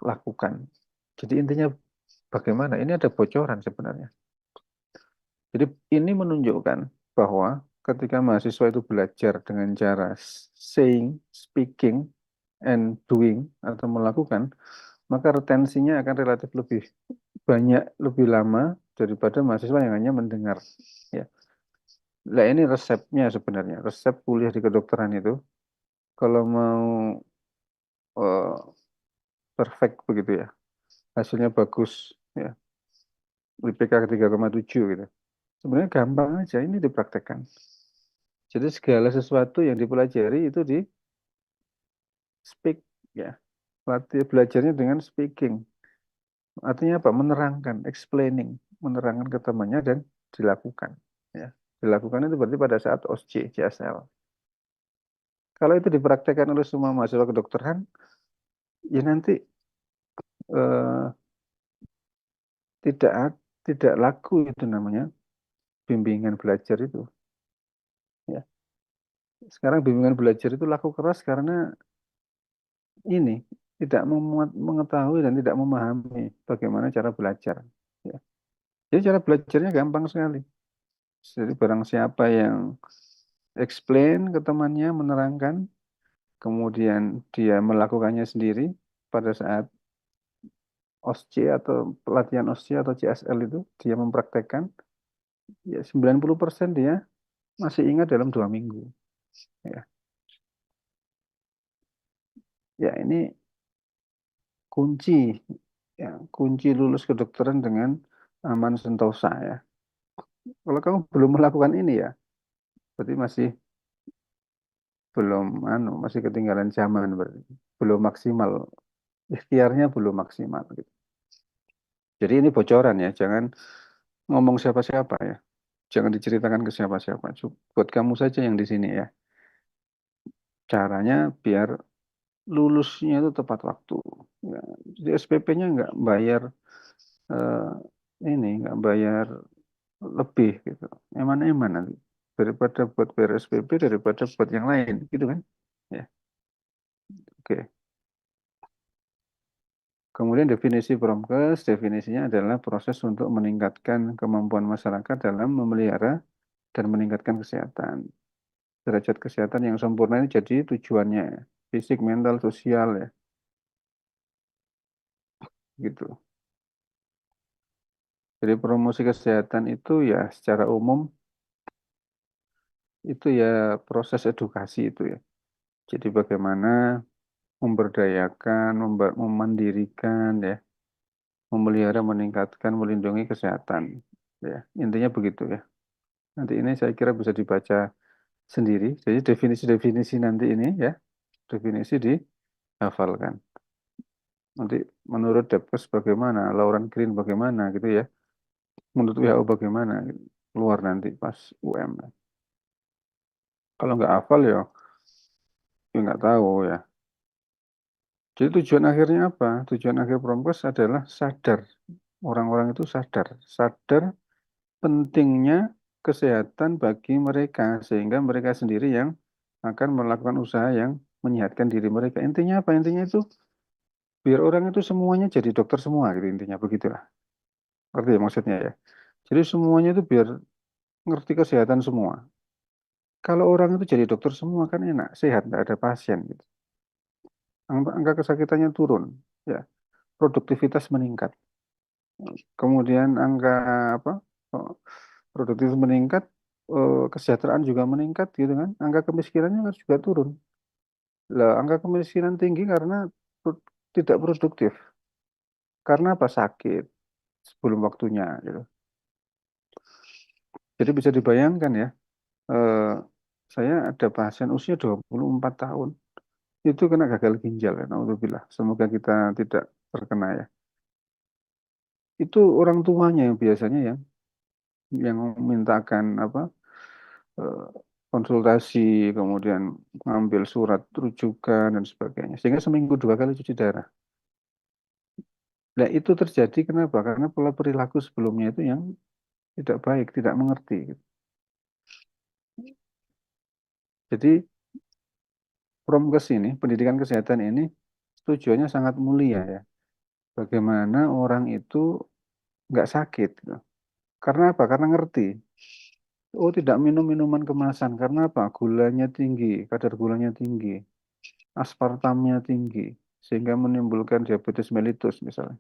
lakukan. Jadi intinya bagaimana? Ini ada bocoran sebenarnya. Jadi ini menunjukkan bahwa ketika mahasiswa itu belajar dengan cara saying, speaking, and doing atau melakukan, maka retensinya akan relatif lebih banyak, lebih lama daripada mahasiswa yang hanya mendengar. Ya. Nah ini resepnya sebenarnya, resep kuliah di kedokteran itu, kalau mau perfect begitu ya, hasilnya bagus, ya, IPK 3,7 gitu. Sebenarnya gampang aja, ini dipraktekkan. Jadi segala sesuatu yang dipelajari itu di speak, ya. Latih belajarnya dengan speaking. Artinya apa? Menerangkan, explaining, menerangkan ke temannya dan dilakukan. Ya. Dilakukan itu berarti pada saat OSCE, CSL. Kalau itu dipraktekkan oleh semua mahasiswa kedokteran, ya nanti eh, tidak tidak laku itu namanya bimbingan belajar itu. Ya. Sekarang bimbingan belajar itu laku keras karena ini tidak mengetahui dan tidak memahami bagaimana cara belajar. Ya. Jadi cara belajarnya gampang sekali. Jadi barang siapa yang explain ke temannya, menerangkan, kemudian dia melakukannya sendiri pada saat OSCE atau pelatihan OSCE atau CSL itu, dia mempraktekkan, ya 90% dia masih ingat dalam 2 minggu. Ya, ya ini kunci, ya kunci lulus kedokteran dengan aman sentosa ya. Kalau kamu belum melakukan ini ya, berarti masih ketinggalan zaman berarti. Belum maksimal, ikhtiarnya belum maksimal gitu. Jadi ini bocoran ya, jangan ngomong siapa-siapa ya. Jangan diceritakan ke siapa-siapa. Buat kamu saja yang di sini ya. Caranya biar lulusnya itu tepat waktu. Ya, jadi SPP-nya nggak bayar eh, nggak bayar lebih gitu. Eman-eman nanti. Daripada buat bayar SPP, daripada buat yang lain, gitu kan? Ya, oke. Kemudian definisi Promkes, definisinya adalah proses untuk meningkatkan kemampuan masyarakat dalam memelihara dan meningkatkan kesehatan. Derajat kesehatan yang sempurna ini jadi tujuannya, ya. Fisik, mental, sosial ya, gitu. Jadi promosi kesehatan itu ya secara umum itu ya proses edukasi itu ya. Jadi bagaimana memberdayakan, memandirikan ya, memelihara, meningkatkan, melindungi kesehatan. Ya, intinya begitu ya. Nanti ini saya kira bisa dibaca sendiri. Jadi definisi-definisi nanti ini ya, definisi dihafalkan. Nanti menurut Depkes bagaimana, Lauren Green bagaimana gitu ya. Menurut WHO bagaimana, gitu. Keluar nanti pas UM. Kalau nggak hafal ya nggak tahu ya. Jadi tujuan akhirnya apa? Tujuan akhir Promkes adalah sadar. Orang-orang itu sadar. Sadar pentingnya kesehatan bagi mereka. Sehingga mereka sendiri yang akan melakukan usaha yang menyehatkan diri mereka. Intinya apa? Intinya itu biar orang itu semuanya jadi dokter semua gitu intinya. Begitulah. Ngerti ya maksudnya ya? Jadi semuanya itu biar ngerti kesehatan semua. Kalau orang itu jadi dokter semua kan enak, sehat, nggak ada pasien gitu. Angka kesakitannya turun, ya, produktivitas meningkat. Kemudian angka apa? oh, Produktivitas meningkat, kesejahteraan juga meningkat gitu kan. Angka kemiskinan juga turun. Lah, angka kemiskinan tinggi karena pro- tidak produktif. Karena apa? Sakit sebelum waktunya gitu. Jadi bisa dibayangkan ya, eh, saya ada pasien usia 24 tahun itu kena gagal ginjal ya, naudzubillah. Semoga kita tidak terkena ya. Itu orang tuanya yang biasanya yang memintakan apa, eh, konsultasi, kemudian ngambil surat rujukan dan sebagainya. Sehingga seminggu 2 kali cuci darah. Nah, itu terjadi kenapa? Karena pola perilaku sebelumnya itu yang tidak baik, tidak mengerti, gitu. Jadi promkes ini, pendidikan kesehatan ini tujuannya sangat mulia ya. Bagaimana orang itu nggak sakit, gitu. Karena apa? Karena ngerti. Oh, tidak minum minuman kemasan. Karena apa? Gulanya tinggi, kadar gulanya tinggi, aspartamnya tinggi, sehingga menimbulkan diabetes mellitus misalnya.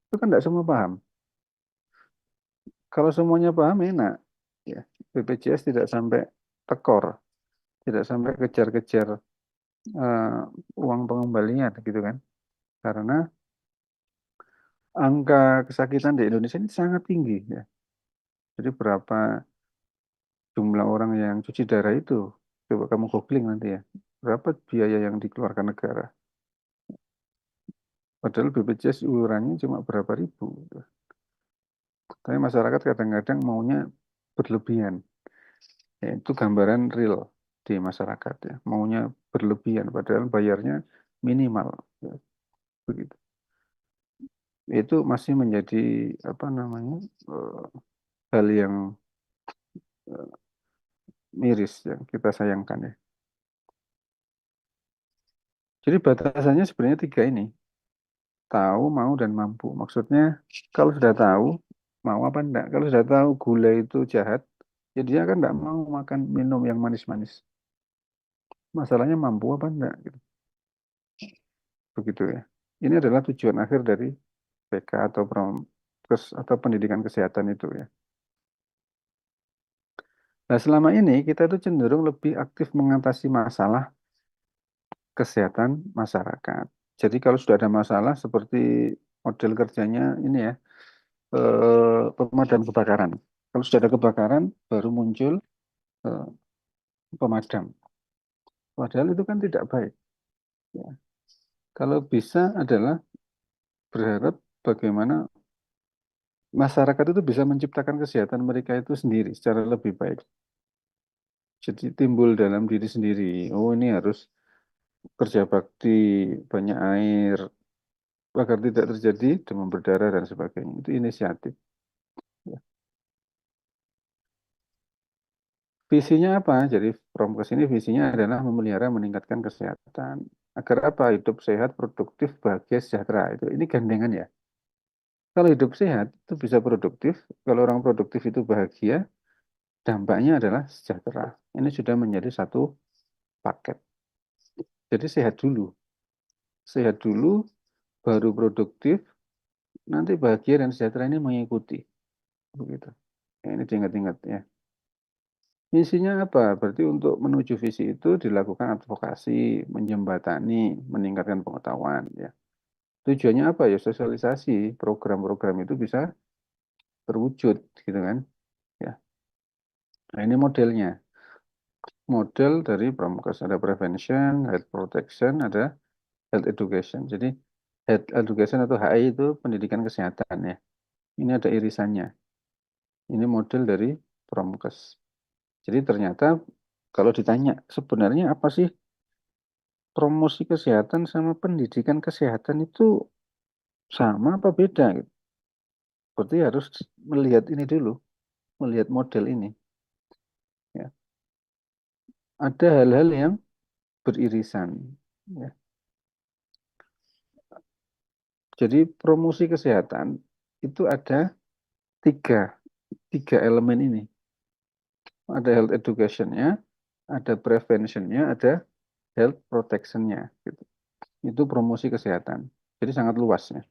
Itu kan tidak semua paham. Kalau semuanya paham, enak. Ya, BPJS tidak sampai tekor, tidak sampai kejar-kejar eh, uang pengembalian gitu kan. Karena angka kesakitan di Indonesia ini sangat tinggi ya. Jadi berapa jumlah orang yang cuci darah itu? Coba kamu googling nanti ya. Berapa biaya yang dikeluarkan negara? Padahal BPJS iurannya cuma berapa ribu, gitu. Tapi masyarakat kadang-kadang maunya berlebihan. Ya, itu gambaran real di masyarakat ya. Maunya berlebihan padahal bayarnya minimal. Ya, begitu. Itu masih menjadi apa namanya, eh, hal yang eh, miris yang kita sayangkan ya. Jadi batasannya sebenarnya tiga ini, tahu, mau, dan mampu. Maksudnya kalau sudah tahu, mau apa enggak? Kalau sudah tahu gula itu jahat, ya dia kan enggak mau makan minum yang manis-manis. Masalahnya mampu apa enggak, gitu. Begitu ya. Ini adalah tujuan akhir dari PK atau atau pendidikan kesehatan itu ya. Nah, selama ini kita itu cenderung lebih aktif mengatasi masalah kesehatan masyarakat. Jadi kalau sudah ada masalah seperti model kerjanya ini ya, pemadam kebakaran. Kalau sudah ada kebakaran, baru muncul eh, pemadam. Padahal itu kan tidak baik. Ya. Kalau bisa adalah berharap bagaimana masyarakat itu bisa menciptakan kesehatan mereka itu sendiri secara lebih baik. Jadi timbul dalam diri sendiri. Oh, ini harus kerja bakti, banyak air, agar tidak terjadi demam berdarah dan sebagainya. Itu inisiatif. Ya. Visinya apa? Jadi Promkes ini visinya adalah memelihara meningkatkan kesehatan. Agar apa? Hidup sehat, produktif, bahagia, sejahtera. Ini gandengan ya. Kalau hidup sehat itu bisa produktif. Kalau orang produktif itu bahagia, dampaknya adalah sejahtera. Ini sudah menjadi satu paket. Jadi sehat dulu. Sehat dulu, baru produktif, nanti bahagia dan sejahtera ini mengikuti. Begitu. Ya, ini diingat-ingat ya. Misinya apa? Berarti untuk menuju visi itu dilakukan advokasi, menjembatani, meningkatkan pengetahuan ya. Tujuannya apa ya? Sosialisasi program-program itu bisa terwujud gitu kan. Ya. Nah, ini modelnya. Model dari Promkes ada prevention, health protection, ada health education. Jadi health education atau HI itu pendidikan kesehatan ya. Ini ada irisannya. Ini model dari Promkes. Jadi ternyata kalau ditanya sebenarnya apa sih promosi kesehatan sama pendidikan kesehatan itu sama apa beda, gitu. Berarti harus melihat ini dulu, melihat model ini. Ya. Ada hal-hal yang beririsan. Ya. Jadi promosi kesehatan itu ada tiga, tiga elemen ini. ada health education-nya, ada prevention-nya, ada health protection-nya. Gitu. Itu promosi kesehatan. Jadi sangat luas ya.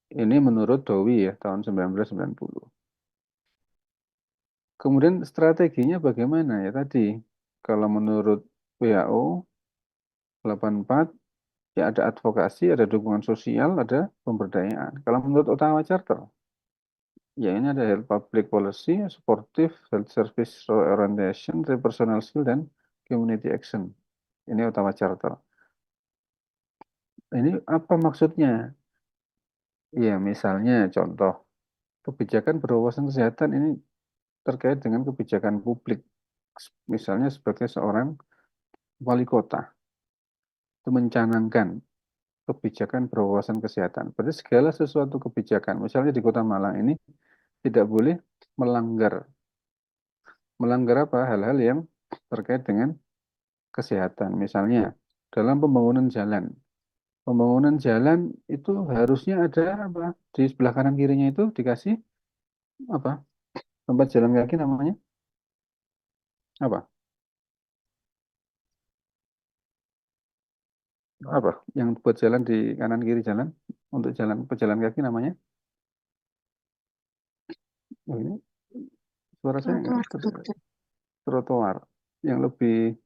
Ini menurut Dowie ya, tahun 1990. Kemudian strateginya bagaimana ya tadi? Kalau menurut WHO 84, ya ada advokasi, ada dukungan sosial, ada pemberdayaan. Kalau menurut Ottawa Charter, ya ini ada health public policy, supportive health service orientation, personal skill, dan community action. Ini Ottawa Charter. Ini apa maksudnya? Ya misalnya contoh, kebijakan berwawasan kesehatan ini terkait dengan kebijakan publik. Misalnya sebagai seorang wali kota, itu mencanangkan kebijakan berwawasan kesehatan. Berarti segala sesuatu kebijakan, misalnya di Kota Malang ini tidak boleh melanggar. Melanggar apa? Hal-hal yang terkait dengan kesehatan. Misalnya dalam pembangunan jalan. Pembangunan jalan itu harusnya ada apa? Di sebelah kanan kirinya itu dikasih apa? Tempat jalan kaki namanya apa? Apa? Yang buat jalan di kanan kiri jalan untuk jalan pejalan kaki namanya? Oh, ini suara saya nggak trotoar. Yang lebih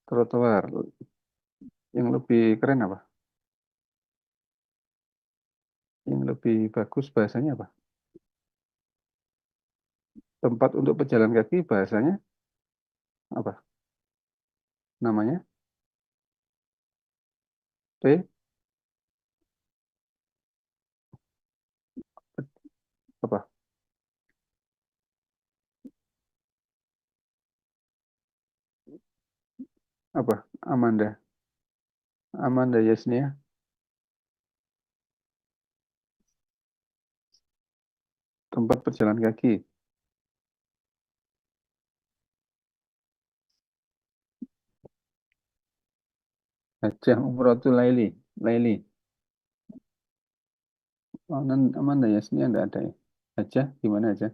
trotoar. Yang lebih keren apa? Yang lebih bagus bahasanya apa? Tempat untuk pejalan kaki bahasanya apa? Namanya? P apa? Apa? Amanda. Amanda Yasnia. Tempat pejalan kaki. Hajah Umratul Laili. Laili. Oh, Amanda Yasnia enggak ada ya. Hajah gimana aja?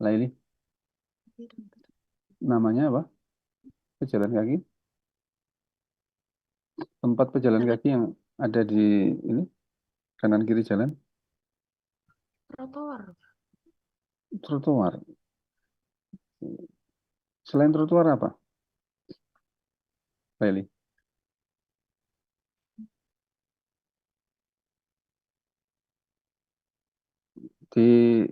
Laili. Namanya apa? Pejalan kaki. Tempat pejalan kaki yang ada di ini kanan kiri jalan. Trotoar. Trotoar. Selain trotoar apa? Laili. Di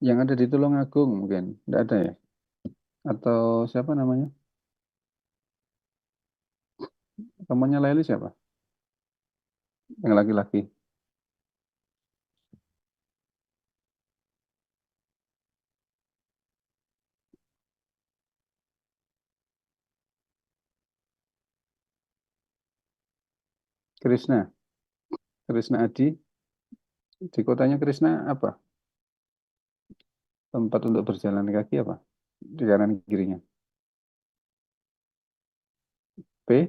yang ada di Tulungagung mungkin. Enggak ada ya? Atau siapa namanya? Temannya Laili siapa? Yang laki-laki. Krishna. Krishna Adi. Di kotanya Krishna apa? Tempat untuk berjalan kaki apa? Di kanan kirinya. P.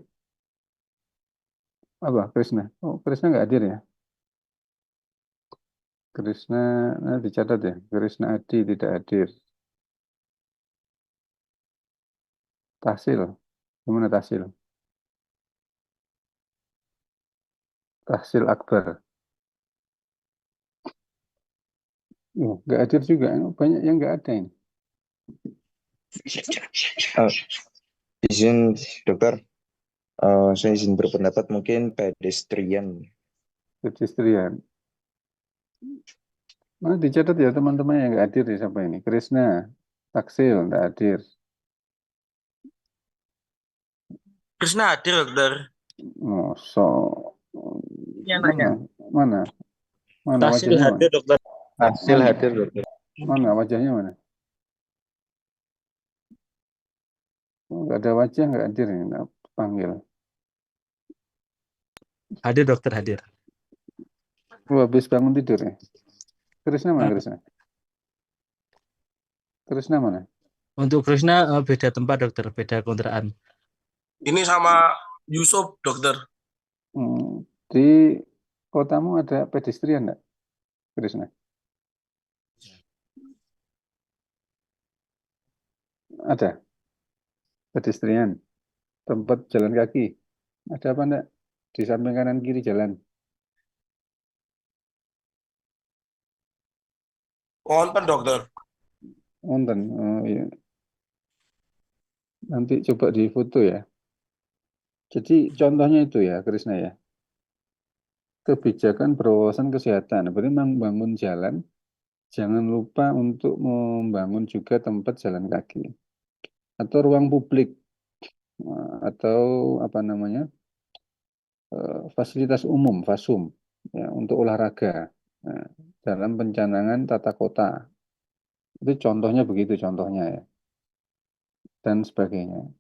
Apa? Krishna. Oh, Krishna nggak hadir ya? Krishna, nah dicatat ya. Krishna Adi tidak hadir. Tahsil. Gimana Tahsil? Tahsil Akbar. Oh, nggak hadir juga. Banyak yang nggak ada ini. Izin dokter, saya izin berpendapat mungkin pedestrian. Pedestrian. Nah, dicatat ya teman-teman yang nggak hadir ya siapa ini? Krishna. Taksil nggak hadir. Krishna hadir dokter. Oh, so Ini anaknya. mana? Mana Tahsil wajahnya hadir mana? dokter. Hasil Mana? hadir dokter. Mana wajahnya mana? Oh, nggak ada wajah nggak hadir ini. Nggak panggil. Hadir dokter hadir. Habis bangun tidur ya. Krishna mana Krishna? Krishna mana? Untuk Krishna beda tempat dokter, beda kontrakan. Ini sama Yusuf, dokter. Di kotamu ada pedestrian enggak, Krishna? Ada pedestrian, tempat jalan kaki. Ada apa enggak? Di samping kanan kiri jalan. Wonten dokter. Wonten. Oh, iya. Nanti coba di foto ya. Jadi contohnya itu ya, Krisna ya. Kebijakan berwawasan kesehatan. Berarti membangun jalan, jangan lupa untuk membangun juga tempat jalan kaki. Atau ruang publik. Atau apa namanya, fasilitas umum, FASUM, ya, untuk olahraga. Nah, dalam pencanangan tata kota. Itu contohnya begitu contohnya ya. Dan sebagainya.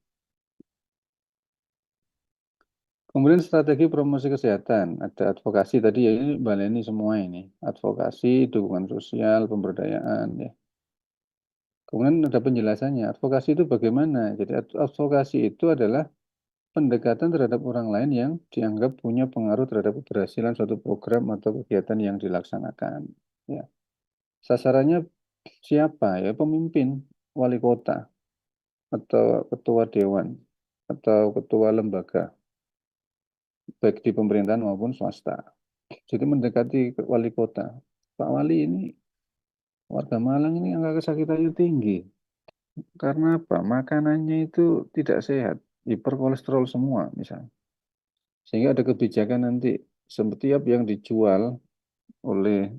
Kemudian strategi promosi kesehatan, ada advokasi tadi ya, ini baleni semua ini, advokasi, dukungan sosial, pemberdayaan ya. Kemudian ada penjelasannya, advokasi itu bagaimana? Jadi advokasi itu adalah pendekatan terhadap orang lain yang dianggap punya pengaruh terhadap keberhasilan suatu program atau kegiatan yang dilaksanakan. Ya. Sasarannya siapa ya? Pemimpin, wali kota, atau ketua dewan, atau ketua lembaga, baik di pemerintahan maupun swasta. Jadi mendekati wali kota. Pak Wali ini, warga Malang ini angka kesakitannya tinggi. Karena apa? Makanannya itu tidak sehat. Hiperkolesterol semua misalnya. Sehingga ada kebijakan nanti setiap yang dijual oleh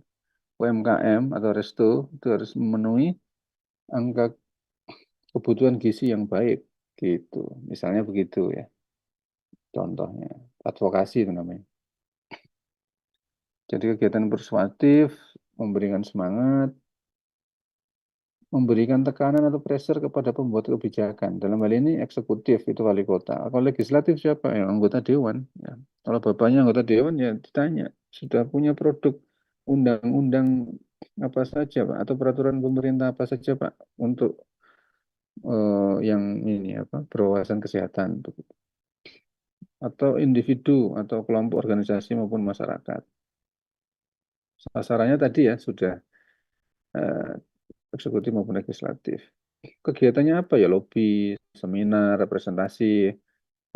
UMKM atau resto itu harus memenuhi angka kebutuhan gizi yang baik. Gitu. Misalnya begitu ya. Contohnya. Advokasi itu namanya. Jadi kegiatan persuasif, memberikan semangat, memberikan tekanan atau pressure kepada pembuat kebijakan. Dalam hal ini eksekutif itu wali kota. Kalau legislatif siapa? Ya, anggota dewan. Ya. Kalau bapaknya anggota dewan ya ditanya, sudah punya produk undang-undang apa saja Pak? Atau peraturan pemerintah apa saja Pak untuk yang ini apa berwawasan kesehatan atau individu atau kelompok organisasi maupun masyarakat. Sasarannya tadi ya sudah eh, eksekutif maupun legislatif. Kegiatannya apa ya? Lobby, seminar, representasi,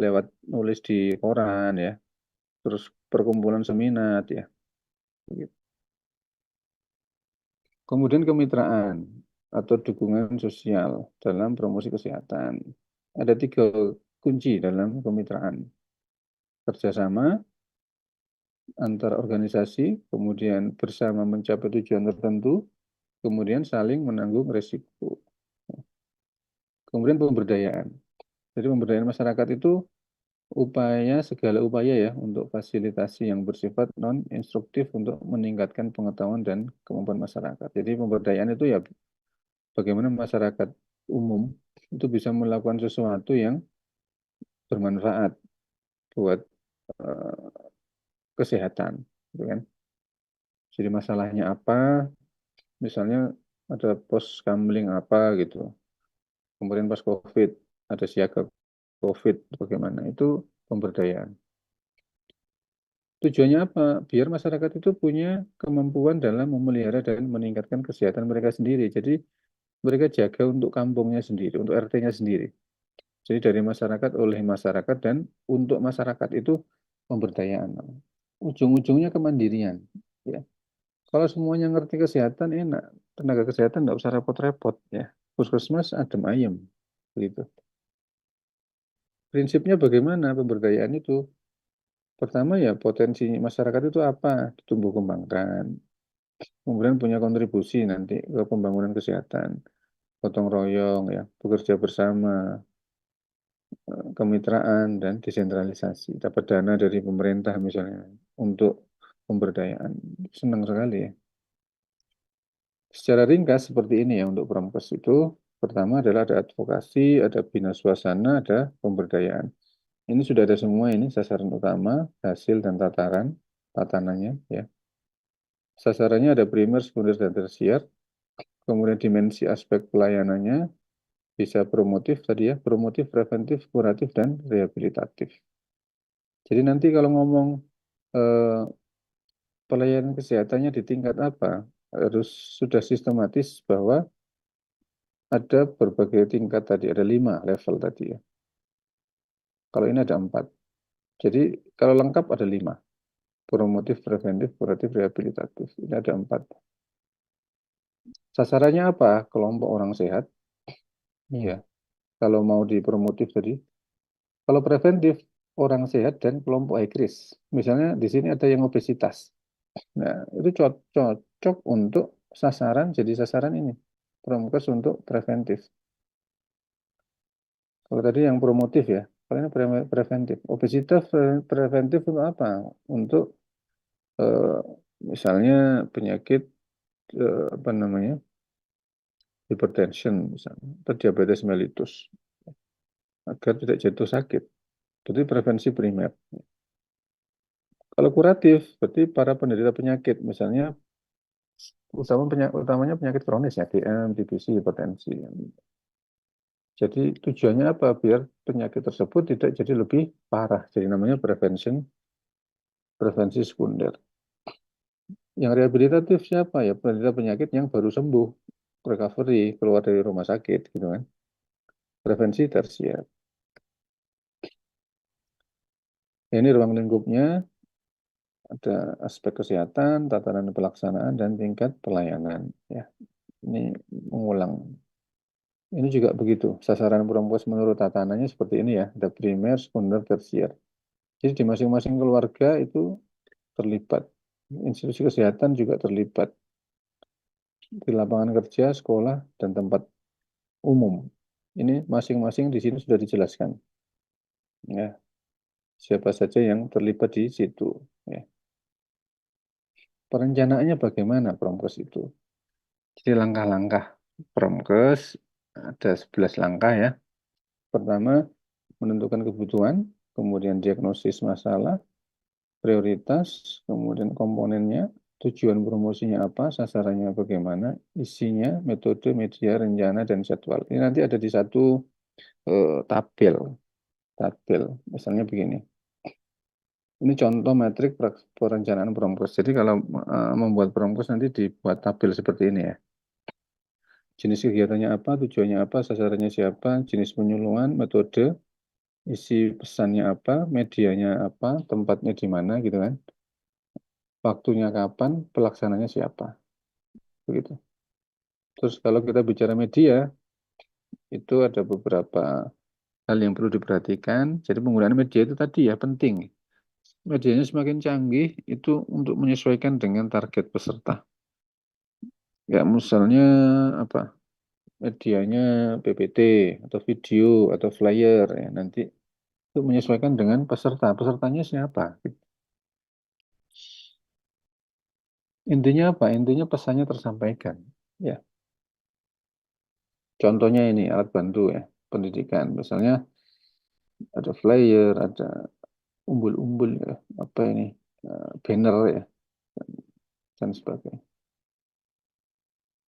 lewat nulis di koran ya, terus perkumpulan seminar ya. Kemudian kemitraan atau dukungan sosial dalam promosi kesehatan. Ada 3 kunci dalam kemitraan. Kerjasama antar organisasi, kemudian bersama mencapai tujuan tertentu, kemudian saling menanggung resiko. Kemudian pemberdayaan. Jadi pemberdayaan masyarakat itu segala upaya ya untuk fasilitasi yang bersifat non-instruktif untuk meningkatkan pengetahuan dan kemampuan masyarakat. Jadi pemberdayaan itu ya bagaimana masyarakat umum itu bisa melakukan sesuatu yang bermanfaat buat eh, kesehatan, gitu kan? Jadi masalahnya apa? Misalnya ada pos kamling apa gitu. Kemudian pas COVID ada siaga COVID bagaimana? Itu pemberdayaan. Tujuannya apa? Biar masyarakat itu punya kemampuan dalam memelihara dan meningkatkan kesehatan mereka sendiri. Jadi mereka jaga untuk kampungnya sendiri, untuk RT-nya sendiri. Jadi dari masyarakat, oleh masyarakat, dan untuk masyarakat itu pemberdayaan. Ujung-ujungnya kemandirian. Ya. Kalau semuanya ngerti kesehatan, enak. Tenaga kesehatan nggak usah repot-repot. Ya. Puskesmas adem ayem. Begitu. Prinsipnya bagaimana pemberdayaan itu? Pertama ya potensi masyarakat itu apa? Ditumbuh kembangkan. Kemudian punya kontribusi nanti ke pembangunan kesehatan. Gotong royong ya, bekerja bersama, kemitraan dan desentralisasi. Dapat dana dari pemerintah misalnya untuk pemberdayaan. Senang sekali ya. Secara ringkas seperti ini ya untuk Promkes itu. Pertama adalah ada advokasi, ada bina suasana, ada pemberdayaan. Ini sudah ada semua ini sasaran utama, hasil dan tatanannya ya. Sasarannya ada primer, sekunder, dan tersier. Kemudian dimensi aspek pelayanannya bisa promotif tadi ya, promotif, preventif, kuratif, dan rehabilitatif. Jadi nanti kalau ngomong eh, pelayanan kesehatannya di tingkat apa, harus sudah sistematis bahwa ada berbagai tingkat tadi, ada 5 level tadi ya. Kalau ini ada 4. Jadi kalau lengkap ada 5. Promotif, preventif, kuratif, rehabilitatif. Ini ada 4. Sasarannya apa? Kelompok orang sehat. Iya. Kalau mau di promotif tadi. Kalau preventif, orang sehat dan kelompok high risk. Misalnya di sini ada yang obesitas. Nah, itu cocok untuk sasaran, jadi sasaran ini. Promokes untuk preventif. Kalau tadi yang promotif ya, kalau ini preventif. Obesitas preventif untuk apa? Untuk eh, misalnya penyakit apa namanya, hipertension misalnya, atau diabetes mellitus, agar tidak jatuh sakit. Jadi prevensi primer. Kalau kuratif, berarti para penderita penyakit, misalnya utamanya penyakit kronis ya, DM, TBC, hipertensi. Jadi tujuannya apa? Biar penyakit tersebut tidak jadi lebih parah. Jadi namanya prevensi sekunder. Yang rehabilitatif siapa ya? Penderita penyakit yang baru sembuh, recovery, keluar dari rumah sakit, gitu kan. Prevensi tersier. Ini ruang lingkupnya, ada aspek kesehatan, tatanan pelaksanaan, dan tingkat pelayanan. Ya, ini mengulang. Ini juga begitu. Sasaran Promkes menurut tatanannya seperti ini ya. Ada primer, sekunder, tersier. Jadi di masing-masing keluarga itu terlibat. Institusi kesehatan juga terlibat. Di lapangan kerja, sekolah, dan tempat umum. Ini masing-masing di sini sudah dijelaskan. Ya, siapa saja yang terlibat di situ. Ya. Perencanaannya bagaimana Promkes itu? Jadi langkah-langkah Promkes ada 11 langkah ya. Pertama, menentukan kebutuhan, kemudian diagnosis masalah, prioritas, kemudian komponennya, tujuan promosinya apa, sasarannya bagaimana, isinya, metode, media, rencana, dan jadwal. Ini nanti ada di satu tabel. Misalnya begini. Ini contoh metrik perencanaan Promkes. Jadi kalau membuat Promkes nanti dibuat tabel seperti ini ya. Jenis kegiatannya apa, tujuannya apa, sasarannya siapa, jenis penyuluhan, metode, isi pesannya apa, medianya apa, tempatnya di mana gitu kan. Waktunya kapan, pelaksananya siapa. Begitu. Terus kalau kita bicara media, itu ada beberapa hal yang perlu diperhatikan. Jadi penggunaan media itu tadi ya penting. Medianya semakin canggih itu untuk menyesuaikan dengan target peserta. Ya, misalnya apa? Medianya PPT atau video atau flyer ya nanti itu menyesuaikan dengan peserta. Pesertanya siapa? Intinya apa? Intinya pesannya tersampaikan. Ya. Contohnya ini alat bantu ya, pendidikan. Misalnya ada flyer, ada umbul-umbul ya, apa ini? Banner ya dan sebagainya.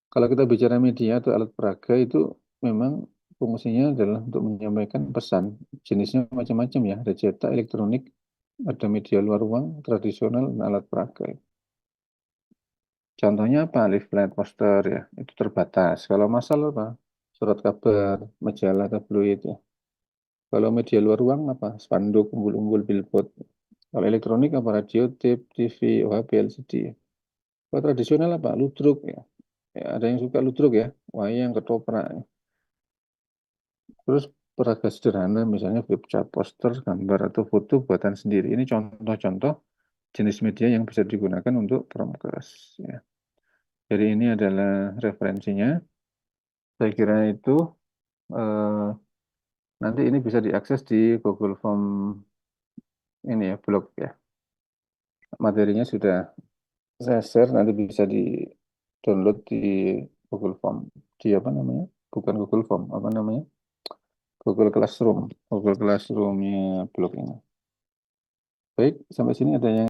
Kalau kita bicara media atau alat peraga itu memang fungsinya adalah untuk menyampaikan pesan. Jenisnya macam-macam ya, ada cetak, elektronik, ada media luar ruang, tradisional, dan alat peraga. Contohnya apa? Leaflet, poster ya, itu terbatas. Kalau massal apa? Surat kabar, majalah, tabloid ya. Kalau media luar ruang apa? Spanduk, umbul-umbul, billboard. Kalau elektronik apa? Radio, tape, TV, OHP, LCD. Kalau tradisional apa? Ludruk ya. Ya, ada yang suka ludruk ya, wayang, ketoprak. Ya. Terus peraga sederhana, misalnya flip chart, poster, gambar, atau foto buatan sendiri. Ini contoh-contoh jenis media yang bisa digunakan untuk Promkes. Ya. Jadi ini adalah referensinya. Saya kira itu eh, nanti ini bisa diakses di Google Form ini ya, blog ya. Materinya sudah saya share, nanti bisa di download di Google Form. Di apa namanya? Bukan Google Form, apa namanya? Google Classroom. Google Classroom-nya blog ini. Baik, sampai sini ada yang